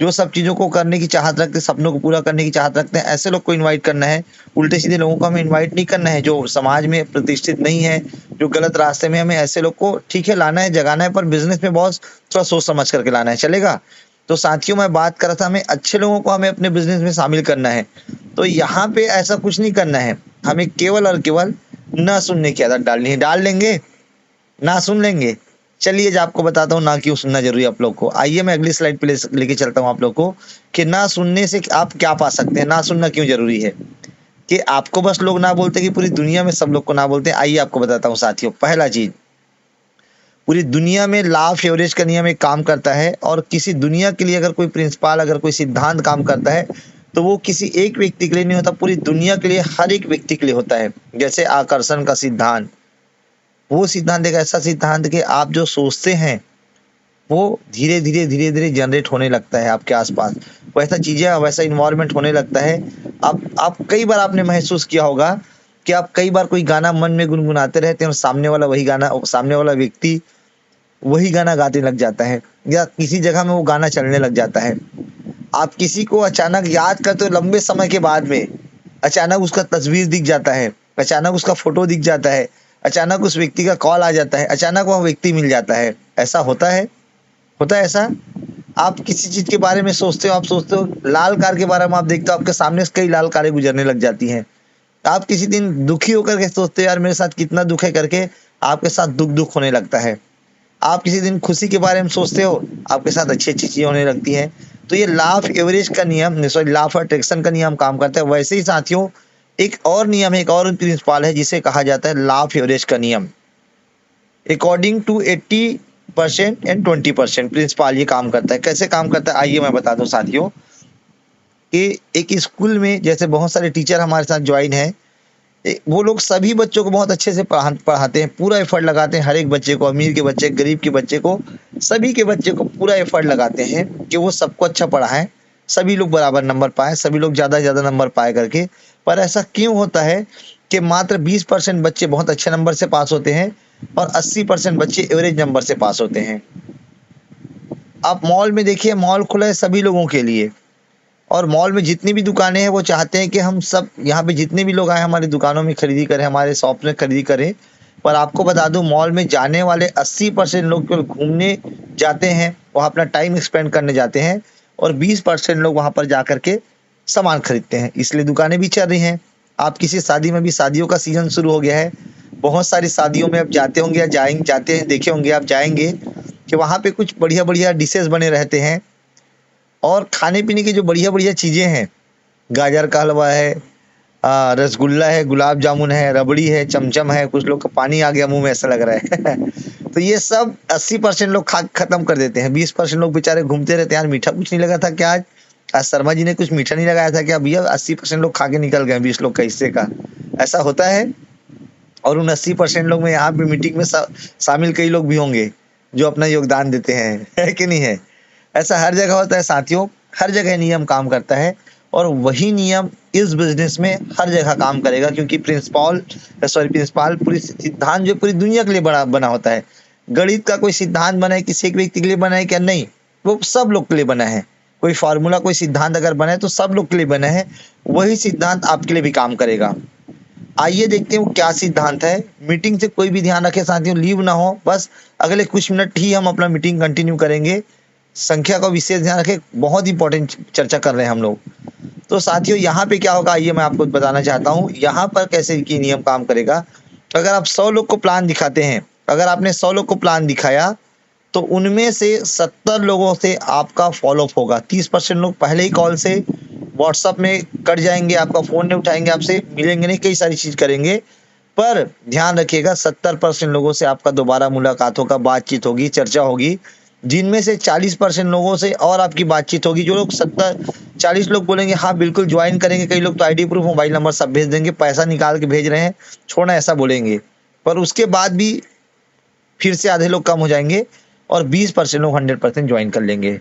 जो सब चीज़ों को करने की चाहत रखते हैं, सपनों को पूरा करने की चाहत रखते हैं, ऐसे लोग को इनवाइट करना है। उल्टे सीधे लोगों को हमें इनवाइट नहीं करना है, जो समाज में प्रतिष्ठित नहीं है, जो गलत रास्ते में, हमें ऐसे लोग को ठीक है लाना है, जगाना है, पर बिजनेस में बहुत थोड़ा सोच समझ करके लाना है, चलेगा? तो साथियों मैं बात कर रहा था, हमें अच्छे लोगों को हमें अपने बिजनेस में शामिल करना है। तो यहाँ पे ऐसा कुछ नहीं करना है, हमें केवल और केवल ना सुनने की आदत डालनी है। डाल लेंगे? ना सुन लेंगे? चलिए जो आपको बताता हूँ ना क्यों सुनना जरूरी है आप लोग को। आइए मैं अगली स्लाइड पे लेके चलता हूँ आप लोग को कि ना सुनने से आप क्या पा सकते हैं, ना सुनना क्यों जरूरी है। कि आपको बस लोग ना बोलते कि पूरी दुनिया में सब लोग को ना बोलते हैं। आइए आपको बताता हूँ साथियों। पहला चीज, पूरी दुनिया में लॉ ऑफ एवरेज का नियम एक काम करता है, और किसी दुनिया के लिए अगर कोई प्रिंसिपल, अगर कोई सिद्धांत काम करता है, तो वो किसी एक व्यक्ति के लिए नहीं होता, पूरी दुनिया के लिए, हर एक व्यक्ति के लिए होता है। जैसे आकर्षण का सिद्धांत, वो सिद्धांत एक ऐसा सिद्धांत कि आप जो सोचते हैं वो धीरे धीरे जनरेट होने लगता है आपके आसपास, वैसा चीजें, वैसा इन्वायरमेंट होने लगता है। आप कई बार आपने महसूस किया होगा कि आप कई बार कोई गाना मन में गुनगुनाते रहते हैं और सामने वाला वही गाना, सामने वाला व्यक्ति वही गाना गाने लग जाता है, या किसी जगह में वो गाना चलने लग जाता है। आप किसी को अचानक याद करते हो लंबे समय के बाद में, अचानक उसका तस्वीर दिख जाता है, अचानक उसका फोटो दिख जाता है, अचानक उस व्यक्ति का कॉल आ जाता है, अचानक वह व्यक्ति मिल जाता है। ऐसा होता है? होता है ऐसा? आप किसी चीज के बारे में सोचते हो, आप सोचते हो लाल कार के बारे में, आप देखते हो आपके सामने से कई लाल कारें गुजरने लग जाती हैं। आप किसी दिन दुखी होकर के सोचते हो यार मेरे साथ कितना दुख है करके, आपके साथ दुख होने लगता है। आप किसी दिन खुशी के बारे में सोचते हो, आपके साथ अच्छी अच्छी चीजें होने लगती हैं। तो ये लॉ ऑफ एवरेज का नियम, सॉरी लॉ ऑफ अट्रैक्शन का नियम काम करता है। वैसे ही साथियों एक और नियम है, एक और प्रिंसिपल है जिसे कहा जाता है लॉ ऑफ एवरेज का नियम। अकॉर्डिंग टू 80% एंड 20% प्रिंसिपल ये काम करता है। कैसे काम करता है आइए मैं बता दूं साथियों, कि एक स्कूल में जैसे बहुत सारे टीचर हमारे साथ ज्वाइन है, वो लोग सभी बच्चों को बहुत अच्छे से पढ़ाते हैं, पूरा एफर्ट लगाते हैं, हर एक बच्चे को, अमीर के बच्चे, गरीब के बच्चे को, सभी के बच्चे को पूरा एफर्ट लगाते हैं कि वो सबको अच्छा पढ़ाएं, सभी लोग बराबर नंबर पाए, सभी लोग ज़्यादा से ज़्यादा नंबर पाए करके। पर ऐसा क्यों होता है कि मात्र 20% बच्चे बहुत अच्छे नंबर से पास होते हैं और 80% बच्चे एवरेज नंबर से पास होते हैं। आप मॉल में देखिए, मॉल खुला है सभी लोगों के लिए, और मॉल में जितनी भी दुकानें हैं वो चाहते हैं कि हम सब यहाँ पे जितने भी लोग आए हमारी दुकानों में खरीदी करें, हमारे शॉप में खरीदी करें। पर आपको बता दूं, मॉल में जाने वाले 80% लोग केवल घूमने जाते हैं, वहाँ अपना टाइम स्पेंड करने जाते हैं, और 20% लोग वहाँ पर जा करके सामान खरीदते हैं, इसलिए दुकानें भी चल रही हैं। आप किसी शादी में भी, शादियों का सीजन शुरू हो गया है, बहुत सारी शादियों में आप जाते होंगे या जाते हैं, देखे होंगे, आप जाएंगे कि वहाँ पे कुछ बढ़िया बढ़िया डिशेस बने रहते हैं, और खाने पीने की जो बढ़िया बढ़िया चीज़ें हैं, गाजर का हलवा है, रसगुल्ला है, गुलाब जामुन है, रबड़ी है, चमचम है, कुछ लोग का पानी आ गया मुंह में ऐसा लग रहा है तो ये सब 80% लोग खा खत्म कर देते हैं। 20% लोग बेचारे घूमते रहते हैं, यार मीठा कुछ नहीं लगा था क्या आज, आज शर्मा जी ने कुछ मीठा नहीं लगाया था क्या भैया। 80% लोग खा के निकल गए 20 लोग का हिस्से का, ऐसा होता है। और उन 80% लोग में यहाँ पे मीटिंग में शामिल कई लोग भी होंगे जो अपना योगदान देते हैं, है कि नहीं है। ऐसा हर जगह होता है साथियों, हर जगह नियम काम करता है, और वही नियम इस बिजनेस में हर जगह काम करेगा, क्योंकि प्रिंसिपल पूरी सिद्धांत जो पूरी दुनिया के लिए बना होता है। गणित का कोई सिद्धांत बना है किसी एक व्यक्ति के लिए बना है क्या, नहीं, वो सब लोग के लिए बना है। कोई फार्मूला, कोई सिद्धांत अगर बना है तो सब लोग के लिए बना है, वही सिद्धांत आपके लिए भी काम करेगा। आइए देखते हैं वो क्या सिद्धांत है। मीटिंग से कोई भी ध्यान रखे साथियों, लीव ना हो, बस अगले कुछ मिनट ही हम अपना मीटिंग कंटिन्यू करेंगे। संख्या का विशेष ध्यान रखें, बहुत इंपॉर्टेंट चर्चा कर रहे हैं हम लोग। तो साथियों यहाँ पे क्या होगा, आइए मैं आपको बताना चाहता हूँ यहाँ पर कैसे की नियम काम करेगा। अगर आप 100 लोग को प्लान दिखाते हैं, अगर आपने 100 लोग को प्लान दिखाया, तो उनमें से 70 लोगों से आपका फॉलोअप होगा। 30% लोग पहले ही कॉल से, व्हाट्सएप में कट जाएंगे, आपका फोन नहीं उठाएंगे, आपसे मिलेंगे नहीं, कई सारी चीज करेंगे। पर ध्यान रखिएगा 70% लोगों से आपका दोबारा मुलाकात होगा, बातचीत होगी, चर्चा होगी, जिनमें से 40% लोगों से और आपकी बातचीत होगी। जो लोग 40 लोग बोलेंगे हाँ बिल्कुल ज्वाइन करेंगे, कई लोग तो आईडी प्रूफ, मोबाइल नंबर सब भेज देंगे, पैसा निकाल के भेज रहे हैं, छोड़ना ऐसा बोलेंगे। पर उसके बाद भी फिर से आधे लोग कम हो जाएंगे, और 20% लोग 100% ज्वाइन कर लेंगे।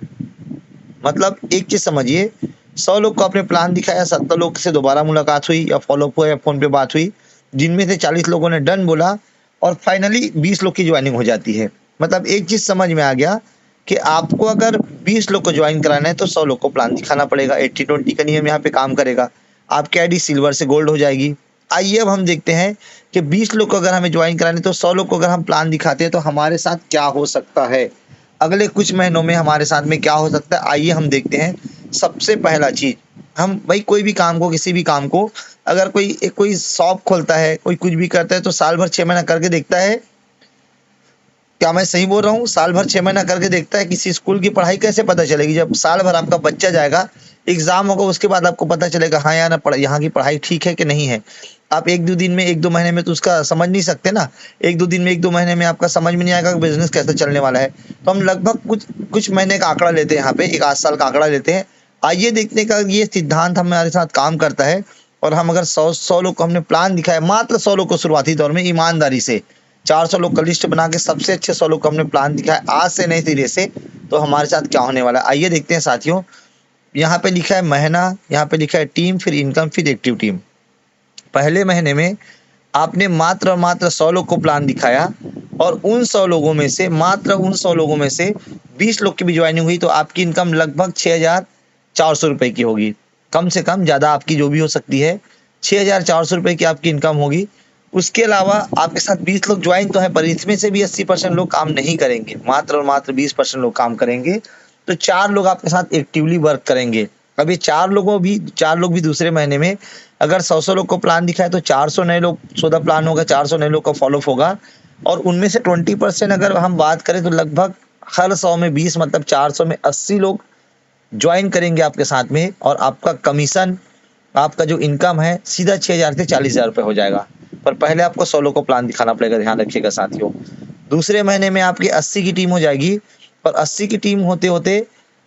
मतलब एक चीज समझिए, 100 लोग को आपने प्लान दिखाया, 70 लोग से दोबारा मुलाकात हुई या फॉलोअप हुआ या फोन पे बात हुई, जिनमें से 40 लोगों ने डन बोला, और फाइनली 20 लोग की ज्वाइनिंग हो जाती है। मतलब एक चीज समझ में आ गया कि आपको अगर 20 लोग को ज्वाइन कराना है तो 100 लोग को प्लान दिखाना पड़ेगा। 80-20 का नियम यहाँ पे काम करेगा, आपकी आईडी सिल्वर से गोल्ड हो जाएगी। आइए अब हम देखते हैं कि 20 लोग को अगर हमें ज्वाइन कराने तो 100 लोग को अगर हम प्लान दिखाते हैं तो हमारे साथ क्या हो सकता है, अगले कुछ महीनों में हमारे साथ में क्या हो सकता है। आइए हम देखते हैं। सबसे पहला चीज, हम भाई कोई भी काम को, किसी भी काम को, अगर कोई शॉप खोलता है, कोई कुछ भी करता है, तो साल भर 6 महीना करके देखता है। क्या मैं सही बोल रहा हूँ? साल भर 6 महीना करके देखता है। किसी स्कूल की पढ़ाई कैसे पता चलेगी? जब साल भर आपका बच्चा जाएगा, एग्जाम होगा, उसके बाद आपको पता चलेगा हाँ यार यहाँ की पढ़ाई ठीक है कि नहीं है। आप 1-2 दिन में, 1-2 महीने में तो उसका समझ नहीं सकते ना। 1-2 दिन में, 1-2 महीने में आपका समझ में नहीं आएगा कि बिजनेस कैसे चलने वाला है। तो हम लगभग कुछ महीने का आंकड़ा लेते हैं, यहाँ पे 1 आध साल का आंकड़ा लेते हैं। आइए देखने का ये सिद्धांत हमारे साथ काम करता है। और हम अगर 100 लोग को हमने प्लान दिखाया, मात्र 100 लोग को शुरुआती दौर में ईमानदारी से 400 लोग का लिस्ट बना के सबसे अच्छे 100 लोग को हमने प्लान दिखाया आज से नए सिरे से, तो हमारे साथ क्या होने वाला है आइए देखते हैं साथियों। यहाँ पे लिखा है महीना, यहाँ पे लिखा है टीम, फिर इनकम, फिर एक्टिव टीम। पहले महीने में आपने मात्र और मात्र 100 लोग को प्लान दिखाया, और उन 100 लोगों में से, मात्र उन 100 लोगों में से 20 लोग की भी ज्वाइनिंग हुई, तो आपकी इनकम लगभग 6,400 रुपए की होगी। कम से कम, ज़्यादा आपकी जो भी हो सकती है, 6,400 रुपए की आपकी इनकम होगी। उसके अलावा आपके साथ 20 लोग ज्वाइन तो है, पर इसमें से भी 80% लोग काम नहीं करेंगे, मात्र और मात्र 20% लोग काम करेंगे। तो 4 लोग आपके साथ एक्टिवली वर्क करेंगे। अब ये 4 लोग भी दूसरे महीने में, अगर 100 लोग को प्लान दिखाए तो 400 नए लोग सोदा प्लान होगा, 400 नए लोग का फॉलोअप होगा। और उनमें से 20% अगर हम बात करें तो लगभग हर 100 में 20, मतलब 400 में 80 लोग ज्वाइन करेंगे आपके साथ में। और आपका कमीशन आपका जो इनकम है सीधा 6,000 से 40,000 रुपये हो जाएगा। पर पहले आपको 100 लोग को प्लान दिखाना पड़ेगा, ध्यान रखिएगा साथियों। दूसरे महीने में आपकी 80 की टीम हो जाएगी, पर 80 की टीम होते होते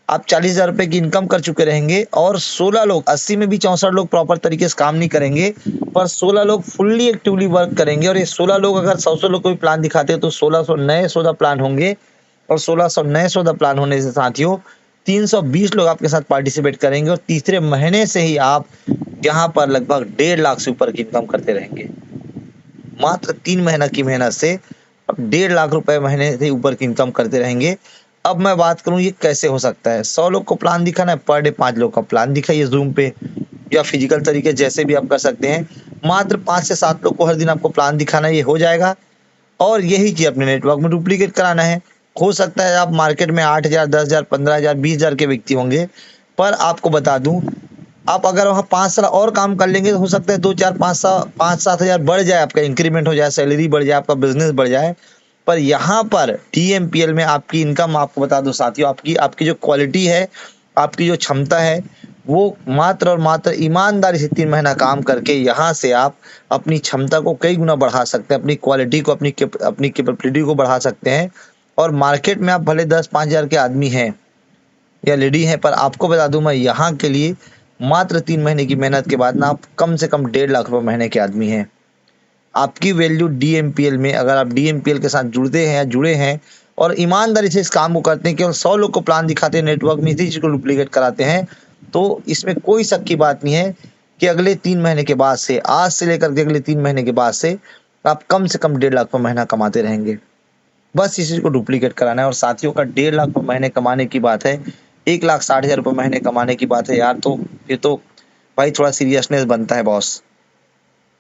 आप 40,000 रुपये की इनकम कर चुके रहेंगे और 16 लोग, 80 में भी 64 लोग प्रॉपर तरीके से काम नहीं करेंगे, पर 16 लोग फुल्ली एक्टिवली वर्क करेंगे। और ये 16 लोग अगर 100 लोग को भी प्लान दिखाते हैं तो 1600 नए सौदा प्लान होंगे, और 1600 नए सौदा प्लान होने से साथियों 320 लोग आपके साथ पार्टिसिपेट करेंगे, और तीसरे महीने से ही आप यहाँ पर लगभग 1.5 लाख से ऊपर की इनकम करते रहेंगे। मात्र 3 महीना की मेहनत से अब 1.5 लाख रुपए महीने से ऊपर की इनकम करते रहेंगे। अब मैं बात करूं ये कैसे हो सकता है। 100 लोग को प्लान दिखाना है, पर डे 5 लोग का प्लान दिखाइए जूम पे या फिजिकल तरीके जैसे भी आप कर सकते हैं। मात्र 5 से 7 लोग को हर दिन आपको प्लान दिखाना है, ये हो जाएगा। और यही चीज अपने नेटवर्क में डुप्लीकेट कराना है। हो सकता है आप मार्केट में 8,000, 10,000, 15,000, 20,000 के व्यक्ति होंगे, पर आपको बता दूं आप अगर वहाँ 5 साल और काम कर लेंगे तो हो सकता है 2, 4, 5, 7 हज़ार बढ़ जाए, आपका इंक्रीमेंट हो जाए, सैलरी बढ़ जाए, आपका बिजनेस बढ़ जाए। पर यहाँ पर टीएमपीएल में आपकी इनकम, आपको बता दो साथियों, आपकी आपकी जो क्वालिटी है, आपकी जो क्षमता है, वो मात्र और मात्र ईमानदारी से 3 महीना काम करके यहाँ से आप अपनी क्षमता को कई गुना बढ़ा सकते हैं, अपनी क्वालिटी को, अपनी कैपेबिलिटी को बढ़ा सकते हैं। और मार्केट में आप भले 10-5 हज़ार के आदमी हैं या लेडी हैं, पर आपको बता दूं मैं यहाँ के लिए मात्र 3 महीने की मेहनत के बाद ना आप कम से कम 1.5 लाख रुपए महीने के आदमी हैं। आपकी वैल्यू डीएमपीएल में, अगर आप डीएमपीएल के साथ जुड़ते हैं या जुड़े हैं और ईमानदारी से इस काम को करते हैं, केवल 100 लोग को प्लान दिखाते हैं, नेटवर्क में इसी चीज को डुप्लीकेट कराते हैं, तो इसमें कोई शक की बात नहीं है कि अगले 3 महीने के बाद से, आज से लेकर के अगले 3 महीने के बाद से आप कम से कम 1.5 लाख रुपए महीना कमाते रहेंगे। बस इसी को डुप्लीकेट कराना है। और साथियों का 1.5 लाख रुपए महीने कमाने की बात है, 1,60,000 रुपए महीने कमाने की बात है यार, तो ये तो भाई थोड़ा सीरियसनेस बनता है बॉस।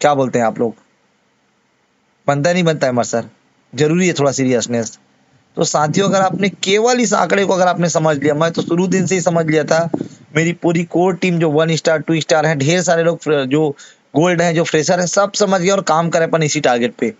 क्या बोलते हैं आप लोग? बनता नहीं बनता है मर सर? जरूरी है थोड़ा सीरियसनेस। तो साथियों अगर आपने केवल इस आंकड़े को अगर आपने समझ लिया, मैं तो शुरू दिन से ही समझ लिया था, मेरी पूरी कोर टीम जो 1 स्टार 2 स्टार है, ढेर सारे लोग जो गोल्ड है, जो फ्रेशर है, सब समझ गए और काम करे अपन इसी टारगेट पे।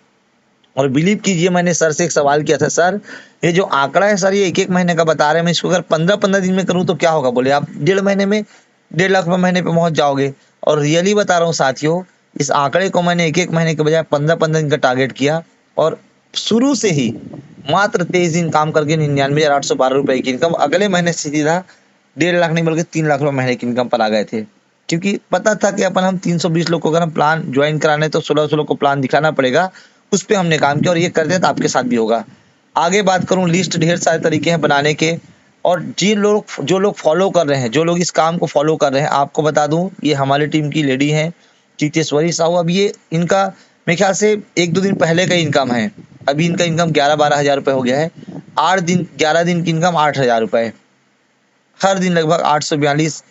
और बिलीव कीजिए मैंने सर से एक सवाल किया था, सर ये जो आंकड़ा है सर, ये 1-1 महीने का बता रहे हैं, मैं इसको अगर 15-15 दिन में करूं तो क्या होगा? बोले आप 1.5 महीने में 1.5 लाख रुपए महीने पे पहुंच जाओगे। और रियली बता रहा हूँ साथियों, इस आंकड़े को मैंने 1-1 महीने के बजाय 15-15 दिन का टारगेट किया, और शुरू से ही मात्र 23 दिन काम करके 99,812 रुपए की इनकम, अगले महीने से सीधा 1.5 लाख नहीं बल्कि 3 लाख रुपए महीने की इनकम पर आ गए थे। क्योंकि पता था कि अपन हम 320 लोग को अगर हम प्लान ज्वाइन कराने तो 1600 लोग को प्लान दिखाना पड़ेगा, उस पे हमने काम किया और ये करते हैं तो आपके साथ भी होगा। आगे बात करूं, लिस्ट ढेर सारे तरीके हैं बनाने के, और जो लोग फॉलो कर रहे हैं, जो लोग इस काम को फॉलो कर रहे हैं, आपको बता दूं ये हमारी टीम की लेडी हैं चीतेश्वरी साहू। अब ये इनका मेरे ख्याल से 1-2 दिन पहले का इनकम है, अभी इनका इनकम 11-12 हज़ार रुपये हो गया है। 11 दिन की इनकम 8,000 रुपये, हर दिन लगभग 842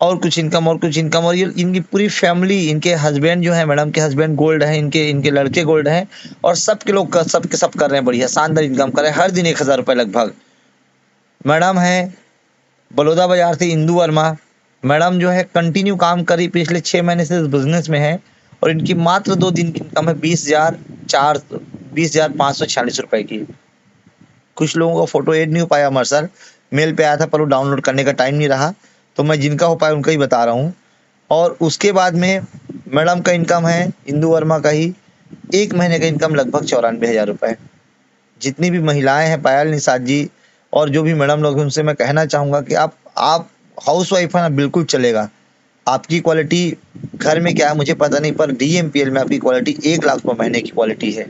और कुछ इनकम और कुछ इनकम। और ये इनकी पूरी फैमिली, इनके हस्बैंड जो है, मैडम के हस्बैंड गोल्ड है, इनके लड़के गोल्ड हैं, और सबके लोग सब के सब कर रहे हैं बढ़िया शानदार इनकम कर रहे हैं, हर दिन 1,000 रुपये लगभग। मैडम है बलौदा बाजार से इंदु वर्मा, मैडम जो है कंटिन्यू काम करी पिछले 6 महीने से इस बिजनेस में है, और इनकी मात्र 2 दिन की इनकम है 20,546 रुपए की। कुछ लोगों का फोटो ऐड नहीं हो पाया अमर सर, मेल पे आया था पर वो डाउनलोड करने का टाइम नहीं रहा, तो मैं जिनका हो पाया उनका ही बता रहा हूँ। और उसके बाद में मैडम का इनकम है, इंदु वर्मा का ही 1 महीने का इनकम लगभग 94,000 रुपये। जितनी भी महिलाएं हैं, पायल निषाद जी और जो भी मैडम लोग हैं, उनसे मैं कहना चाहूँगा कि आप हाउस वाइफ है ना, बिल्कुल चलेगा। आपकी क्वालिटी घर में क्या है मुझे पता नहीं, पर डीएमपीएल में आपकी क्वालिटी 1 लाख रुपये महीने की क्वालिटी है।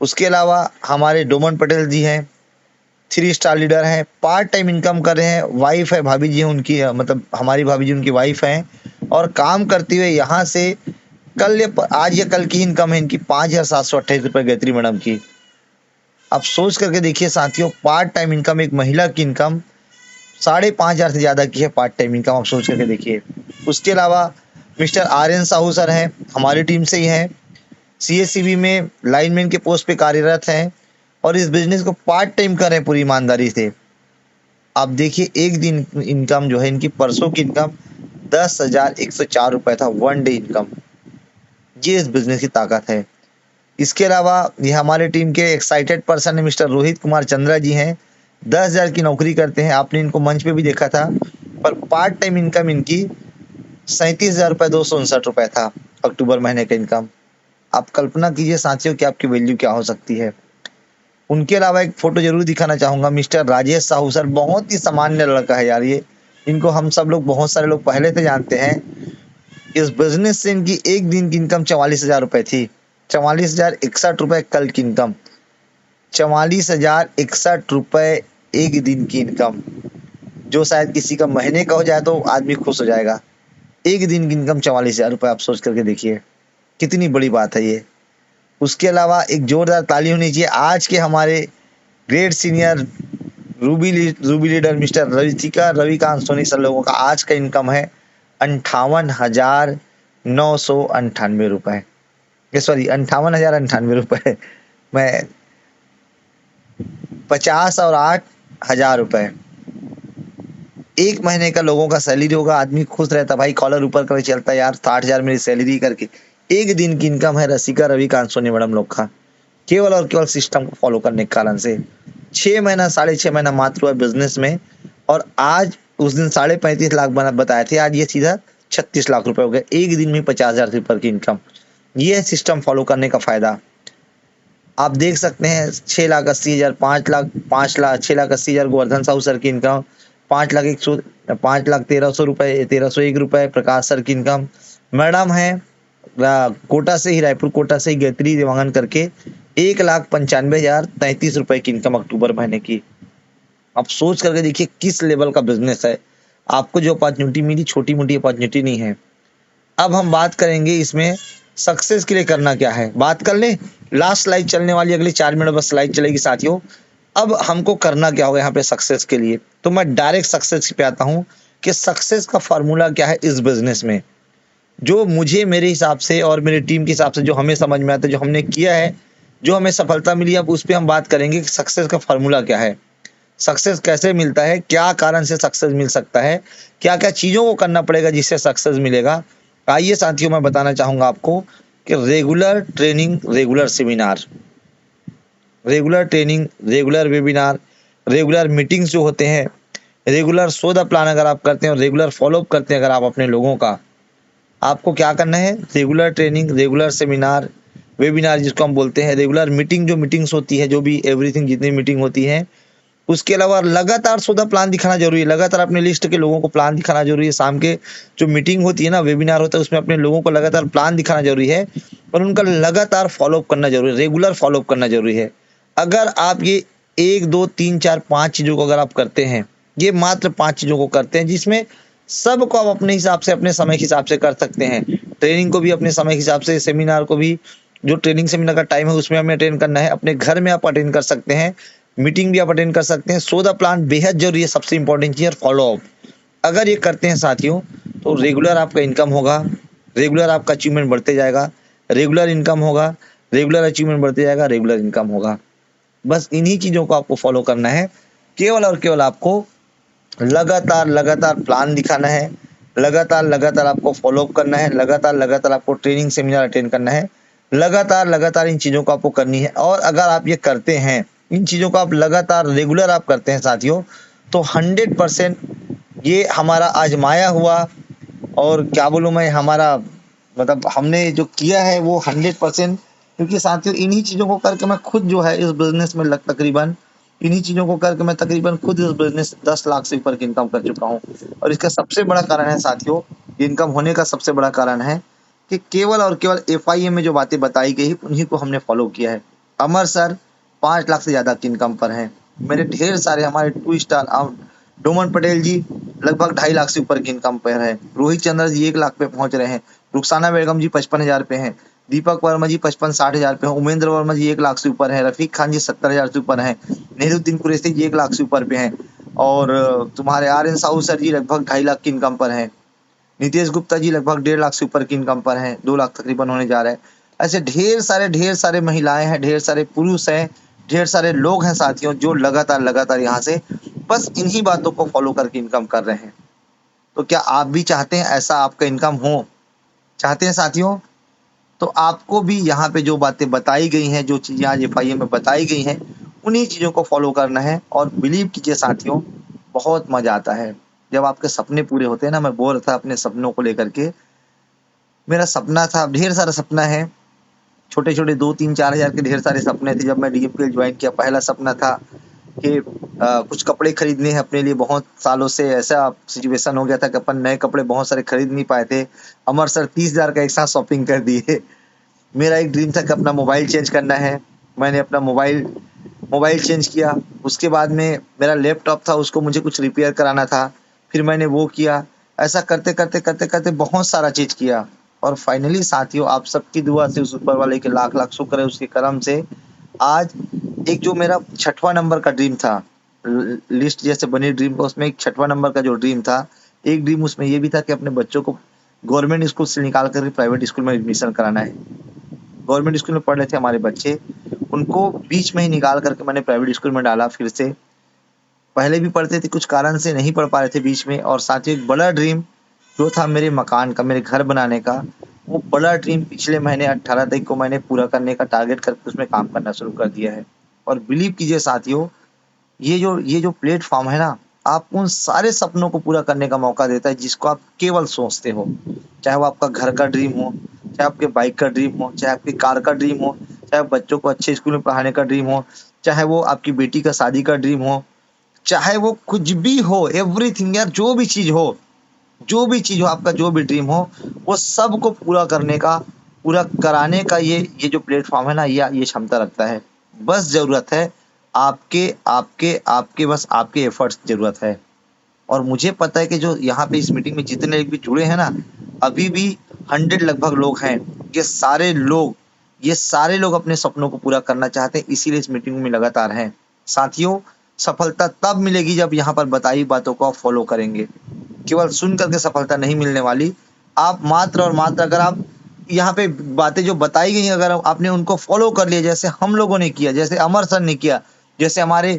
उसके अलावा हमारे डोमन पटेल जी हैं, 3 स्टार लीडर हैं, पार्ट टाइम इनकम कर रहे हैं, वाइफ है, भाभी जी हैं उनकी, मतलब हमारी भाभी जी उनकी वाइफ हैं, और काम करते हुए यहाँ से आज या कल की इनकम है इनकी 5,728 रुपये गायत्री मैडम की। अब सोच करके देखिए साथियों, पार्ट टाइम इनकम एक महिला की इनकम 5,500 से ज़्यादा की है, पार्ट टाइम इनकम आप सोच करके देखिए। उसके अलावा मिस्टर आर्यन साहू सर हैं, हमारी टीम से ही हैं, सीएससीबी में लाइनमैन के पोस्ट पे कार्यरत हैं, और इस बिजनेस को पार्ट टाइम कर रहे हैं पूरी ईमानदारी से। आप देखिए एक दिन इनकम जो है इनकी, परसों की इनकम 10,104 रुपये था, 1 डे इनकम। ये इस बिजनेस की ताकत है। इसके अलावा ये हमारे टीम के एक्साइटेड पर्सन है, मिस्टर रोहित कुमार चंद्रा जी हैं, 10,000 की नौकरी करते हैं, आपने इनको मंच पे भी देखा था, पर पार्ट टाइम इनकम इनकी ₹37,259 था अक्टूबर महीने का इनकम। आप कल्पना कीजिए साथियों कि आपकी वैल्यू क्या हो सकती है। उनके अलावा एक फोटो जरूर दिखाना चाहूंगा, मिस्टर राजेश साहू सर, बहुत ही सामान्य लड़का है यार ये। इनको हम सब लोग, बहुत सारे लोग पहले से जानते हैं। इस बिजनेस से इनकी एक दिन की इनकम 44,000 रुपए थी। 44,061 रुपए कल की इनकम। 44,061 रुपए एक दिन की इनकम, जो शायद किसी का महीने का हो जाए तो आदमी खुश हो जाएगा। एक दिन की इनकम 44,000 रुपए, आप सोच करके देखिए कितनी बड़ी बात है ये। उसके अलावा एक जोरदार ताली होनी चाहिए आज के हमारे great senior ruby leader mister Ravikant Soni sir लोगों का। आज का इनकम है 58,998 रुपए, सॉरी 58,098 रुपए। मैं 50 और 8,000 रुपए एक महीने का लोगों का सैलरी होगा। आदमी खुश रहता, भाई कॉलर ऊपर करके चलता यार, 60,000 मेरी सैलरी करके। एक दिन की इनकम है रसिका रविकांत सोनी मैडम लोग का, केवल और केवल सिस्टम को फॉलो करने के कारण से। 6 महीना 6.5 महीना मात्र हुआ बिजनेस में, और आज उस दिन 35.5 लाख बताए थे, आज ये सीधा 36 लाख रुपए हो गए। एक दिन में 50,000 से ऊपर की इनकम। ये है सिस्टम फॉलो करने का फायदा। आप देख सकते हैं 6,80,000, 6,80,000 गोवर्धन साहू सर की इनकम, 5,13,100 रुपए प्रकाश सर की इनकम। मैडम है कोटा से ही, रायपुर कोटा से ही गायत्री देवांगन करके 1,95,033 रुपए की इनकम अक्टूबर महीने की। आप सोच करके देखिए किस लेवल का बिजनेस है। आपको जो अपॉर्चुनिटी मिली छोटी मोटी अपॉर्चुनिटी नहीं है। अब हम बात करेंगे इसमें सक्सेस के लिए करना क्या है, बात कर लें। लास्ट स्लाइड चलने वाली, अगले 4 मिनट बस स्लाइड चलेगी साथियों। अब हमको करना क्या होगा यहाँ पे सक्सेस के लिए, तो मैं डायरेक्ट सक्सेस पे आता हूँ कि सक्सेस का फार्मूला क्या है इस बिजनेस में। जो मुझे, मेरे हिसाब से और मेरी टीम के हिसाब से जो हमें समझ में आता है, जो हमने किया है, जो हमें सफलता मिली, अब उस पर हम बात करेंगे कि सक्सेस का फार्मूला क्या है, सक्सेस कैसे मिलता है, क्या कारण से सक्सेस मिल सकता है, क्या क्या चीज़ों को करना पड़ेगा जिससे सक्सेस मिलेगा। आइए साथियों, मैं बताना चाहूँगा आपको कि regular training, regular seminar, regular training, regular webinar, regular meetings जो होते हैं, रेगुलर शो द प्लान अगर आप करते हैं और रेगुलर फॉलोअप करते हैं अगर आप अपने लोगों का, आपको क्या करना है, regular training, regular seminar, webinar जिसको हम बोलते हैं, रेगुलर मीटिंग, जो मीटिंग्स होती है, जो भी एवरीथिंग जितनी मीटिंग होती है, उसके अलावा लगातार सो द प्लान दिखाना जरूरी है। लगातार अपने लिस्ट के लोगों को प्लान दिखाना जरूरी है। शाम के जो मीटिंग होती है ना, वेबिनार होता है, उसमें अपने लोगों को लगातार प्लान दिखाना जरूरी है और उनका लगातार फॉलोअप करना जरूरी है, रेगुलर फॉलोअप करना जरूरी है। अगर आप ये 1, 2, 3, 4, 5 चीज़ों को अगर आप करते हैं, ये मात्र 5 चीज़ों को करते हैं, जिसमें सबको आप अपने हिसाब से, अपने समय के हिसाब से कर सकते हैं। ट्रेनिंग को भी अपने समय के हिसाब से, सेमिनार को भी, जो ट्रेनिंग सेमिनार का टाइम है उसमें हमें अटेंड करना है, अपने घर में आप अटेंड कर सकते हैं, मीटिंग भी आप अटेंड कर सकते हैं। सो द प्लान बेहद जरूरी है, सबसे इंपॉर्टेंट चीज, और फॉलो अप अगर ये करते हैं साथियों, तो रेगुलर आपका इनकम होगा, रेगुलर आपका अचीवमेंट बढ़ते जाएगा, रेगुलर इनकम होगा, रेगुलर अचीवमेंट बढ़ते जाएगा, रेगुलर इनकम होगा। बस इन्हीं चीजों को आपको फॉलो करना है। केवल और केवल आपको लगातार लगातार प्लान दिखाना है, लगातार लगातार आपको फॉलोअप करना है, लगातार लगातार आपको ट्रेनिंग सेमिनार अटेंड करना है, लगातार लगातार इन चीज़ों को आपको करनी है। और अगर आप ये करते हैं, इन चीज़ों को आप लगातार रेगुलर आप करते हैं साथियों, तो 100% ये हमारा आजमाया हुआ, और क्या बोलूँ मैं, हमारा मतलब हमने जो किया है वो 100%। क्योंकि साथियों इन्हीं चीज़ों को करके मैं खुद जो है इस बिजनेस में तकरीबन, इन्हीं चीज़ों को करके मैं तकरीबन खुद इस बिजनेस 10 लाख से ऊपर की इनकम कर चुका हूँ। और इसका सबसे बड़ा कारण है साथियों, इनकम होने का सबसे बड़ा कारण है कि केवल और केवल FIM में जो बातें बताई गई उन्हीं को हमने फॉलो किया है। अमर सर 5 लाख से ज़्यादा की इनकम पर हैं। मेरे ढेर सारे हमारे 2 स्टार डोमन पटेल जी लगभग 2.5 लाख से ऊपर की इनकम पर है। रोहित चंद्र जी 1 लाख पे पहुंच रहे हैं। रुखसाना बेगम जी 55,000 पे हैं। दीपक वर्मा जी 55-60,000 पे हैं। उमेंद्र वर्मा जी 1 लाख से ऊपर है। रफीक खान जी 70,000 से ऊपर हैं। नेहरूद्दीन कुरैशी जी 1 लाख से ऊपर पे हैं। और तुम्हारे RN साहू सर जी लगभग 2.5 लाख की इनकम पर हैं। नितेश गुप्ता जी लगभग 1.5 लाख से ऊपर की इनकम पर हैं। 2 लाख तकरीबन होने जा रहे हैं। ऐसे ढेर सारे महिलाएं हैं, ढेर सारे पुरुष हैं, ढेर सारे लोग हैं साथियों, जो लगातार लगातार यहाँ से बस इन्हीं बातों को फॉलो करके इनकम कर रहे हैं। तो क्या आप भी चाहते हैं ऐसा आपका इनकम हो? चाहते हैं साथियों? तो आपको भी यहाँ पे जो बातें बताई गई हैं, जो चीज़ें आज FIM में बताई गई हैं, उन्हीं चीज़ों को फॉलो करना है। और बिलीव कीजिए साथियों, बहुत मजा आता है। जब आपके सपने पूरे होते हैं ना, मैं बोल रहा था अपने सपनों को लेकर के, मेरा सपना था, ढेर सारा सपना है, छोटे-छोटे 2-3-4 हज़ार के ढेर सारे सपने थे जब मैं डीएमपीएल ज्वाइन किया। पहला सपना था कि कुछ कपड़े खरीदने हैं अपने लिए, बहुत सालों से ऐसा सिचुएशन हो गया था कि अपन नए कपड़े बहुत सारे खरीद नहीं पाए थे। अमर सर 30,000 का एक साथ शॉपिंग कर दिए। मेरा एक ड्रीम था कि अपना मोबाइल चेंज करना है। मैंने अपना मोबाइल मोबाइल चेंज किया। उसके बाद में मेरा लैपटॉप था, उसको मुझे कुछ रिपेयर कराना था, फिर मैंने वो किया। ऐसा करते-करते बहुत सारा चीज़ किया और फाइनली साथियों, आप सबकी दुआ से, उस ऊपर वाले के लाख-लाख शुक्र है, उसके करम से आज एक जो मेरा 6वां नंबर का ड्रीम था, लिस्ट जैसे बनी ड्रीम का, उसमें एक 6वां नंबर का जो ड्रीम था, एक ड्रीम उसमें ये भी था कि अपने बच्चों को गवर्नमेंट स्कूल से निकाल कर प्राइवेट स्कूल में एडमिशन कराना है। गवर्नमेंट स्कूल में पढ़ रहे थे हमारे बच्चे, उनको बीच में ही निकाल करके मैंने प्राइवेट स्कूल में डाला फिर से। पहले भी पढ़ते थे, कुछ कारण से नहीं पढ़ पा रहे थे बीच में। और साथ ही एक बड़ा ड्रीम जो था मेरे मकान का, मेरे घर बनाने का, वो बड़ा ड्रीम पिछले महीने 18 तारीख को मैंने पूरा करने का टारगेट करके उसमें काम करना शुरू कर दिया है। और बिलीव कीजिए साथियों, ये जो प्लेटफ़ॉर्म है ना, आपको उन सारे सपनों को पूरा करने का मौका देता है जिसको आप केवल सोचते हो। चाहे वो आपका घर का ड्रीम हो, चाहे आपके बाइक का ड्रीम हो, चाहे आपकी कार का ड्रीम हो, चाहे बच्चों को अच्छे स्कूल में पढ़ाने का ड्रीम हो, चाहे वो आपकी बेटी का शादी का ड्रीम हो, चाहे वो कुछ भी हो, एवरीथिंग यार, जो भी चीज़ हो, आपका जो भी ड्रीम हो, वो सबको पूरा करने का, पूरा कराने का ये जो प्लेटफ़ॉर्म है ना, ये क्षमता रखता है। बस ज़रूरत है आपके आपके आपके बस आपके एफ़र्ट्स की ज़रूरत है। और मुझे पता है कि जो यहाँ पे इस मीटिंग में जितने भी जुड़े हैं ना, अभी भी 100 लगभग लोग हैं। ये सारे लोग अपने सपनों को पूरा करना चाहते हैं, इसीलिए इस मीटिंग में लगातार हैं। साथियों, सफलता तब मिलेगी जब यहाँ पर बताई बातों को आप फ़ॉलो करेंगे। केवल सुन कर के सफलता नहीं मिलने वाली। आप मात्र और मात्र अगर आप यहाँ पे बातें जो बताई गई हैं, अगर आपने उनको फ़ॉलो कर लिया, जैसे हम लोगों ने किया, जैसे अमर सर ने किया, जैसे हमारे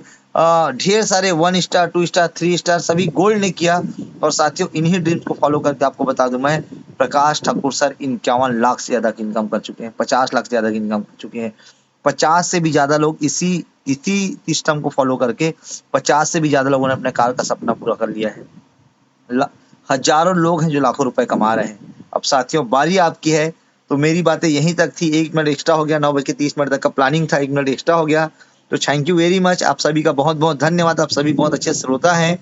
ढेर सारे 1 स्टार, 2 स्टार, 3 स्टार सभी गोल्ड ने किया। और साथियों, इन्हीं ड्रीम्स को फ़ॉलो करके आपको बता दूँ मैं, प्रकाश ठाकुर सर 51 लाख से ज़्यादा की इनकम कर चुके हैं, 50 लाख से ज़्यादा की इनकम कर चुके हैं। 50 से भी ज़्यादा लोग इसी इसी सिस्टम को फ़ॉलो करके 50 से भी ज़्यादा लोगों ने अपने कार का सपना पूरा कर लिया है। हज़ारों लोग हैं जो लाखों रुपए कमा रहे हैं। अब साथियों, बारी आपकी है। तो मेरी बातें यहीं तक थी। 1 मिनट एक्स्ट्रा हो गया, 9:30 तक का प्लानिंग था, 1 मिनट एक्स्ट्रा हो गया। तो थैंक यू वेरी मच। आप सभी का बहुत-बहुत धन्यवाद। आप सभी बहुत अच्छे श्रोता हैं।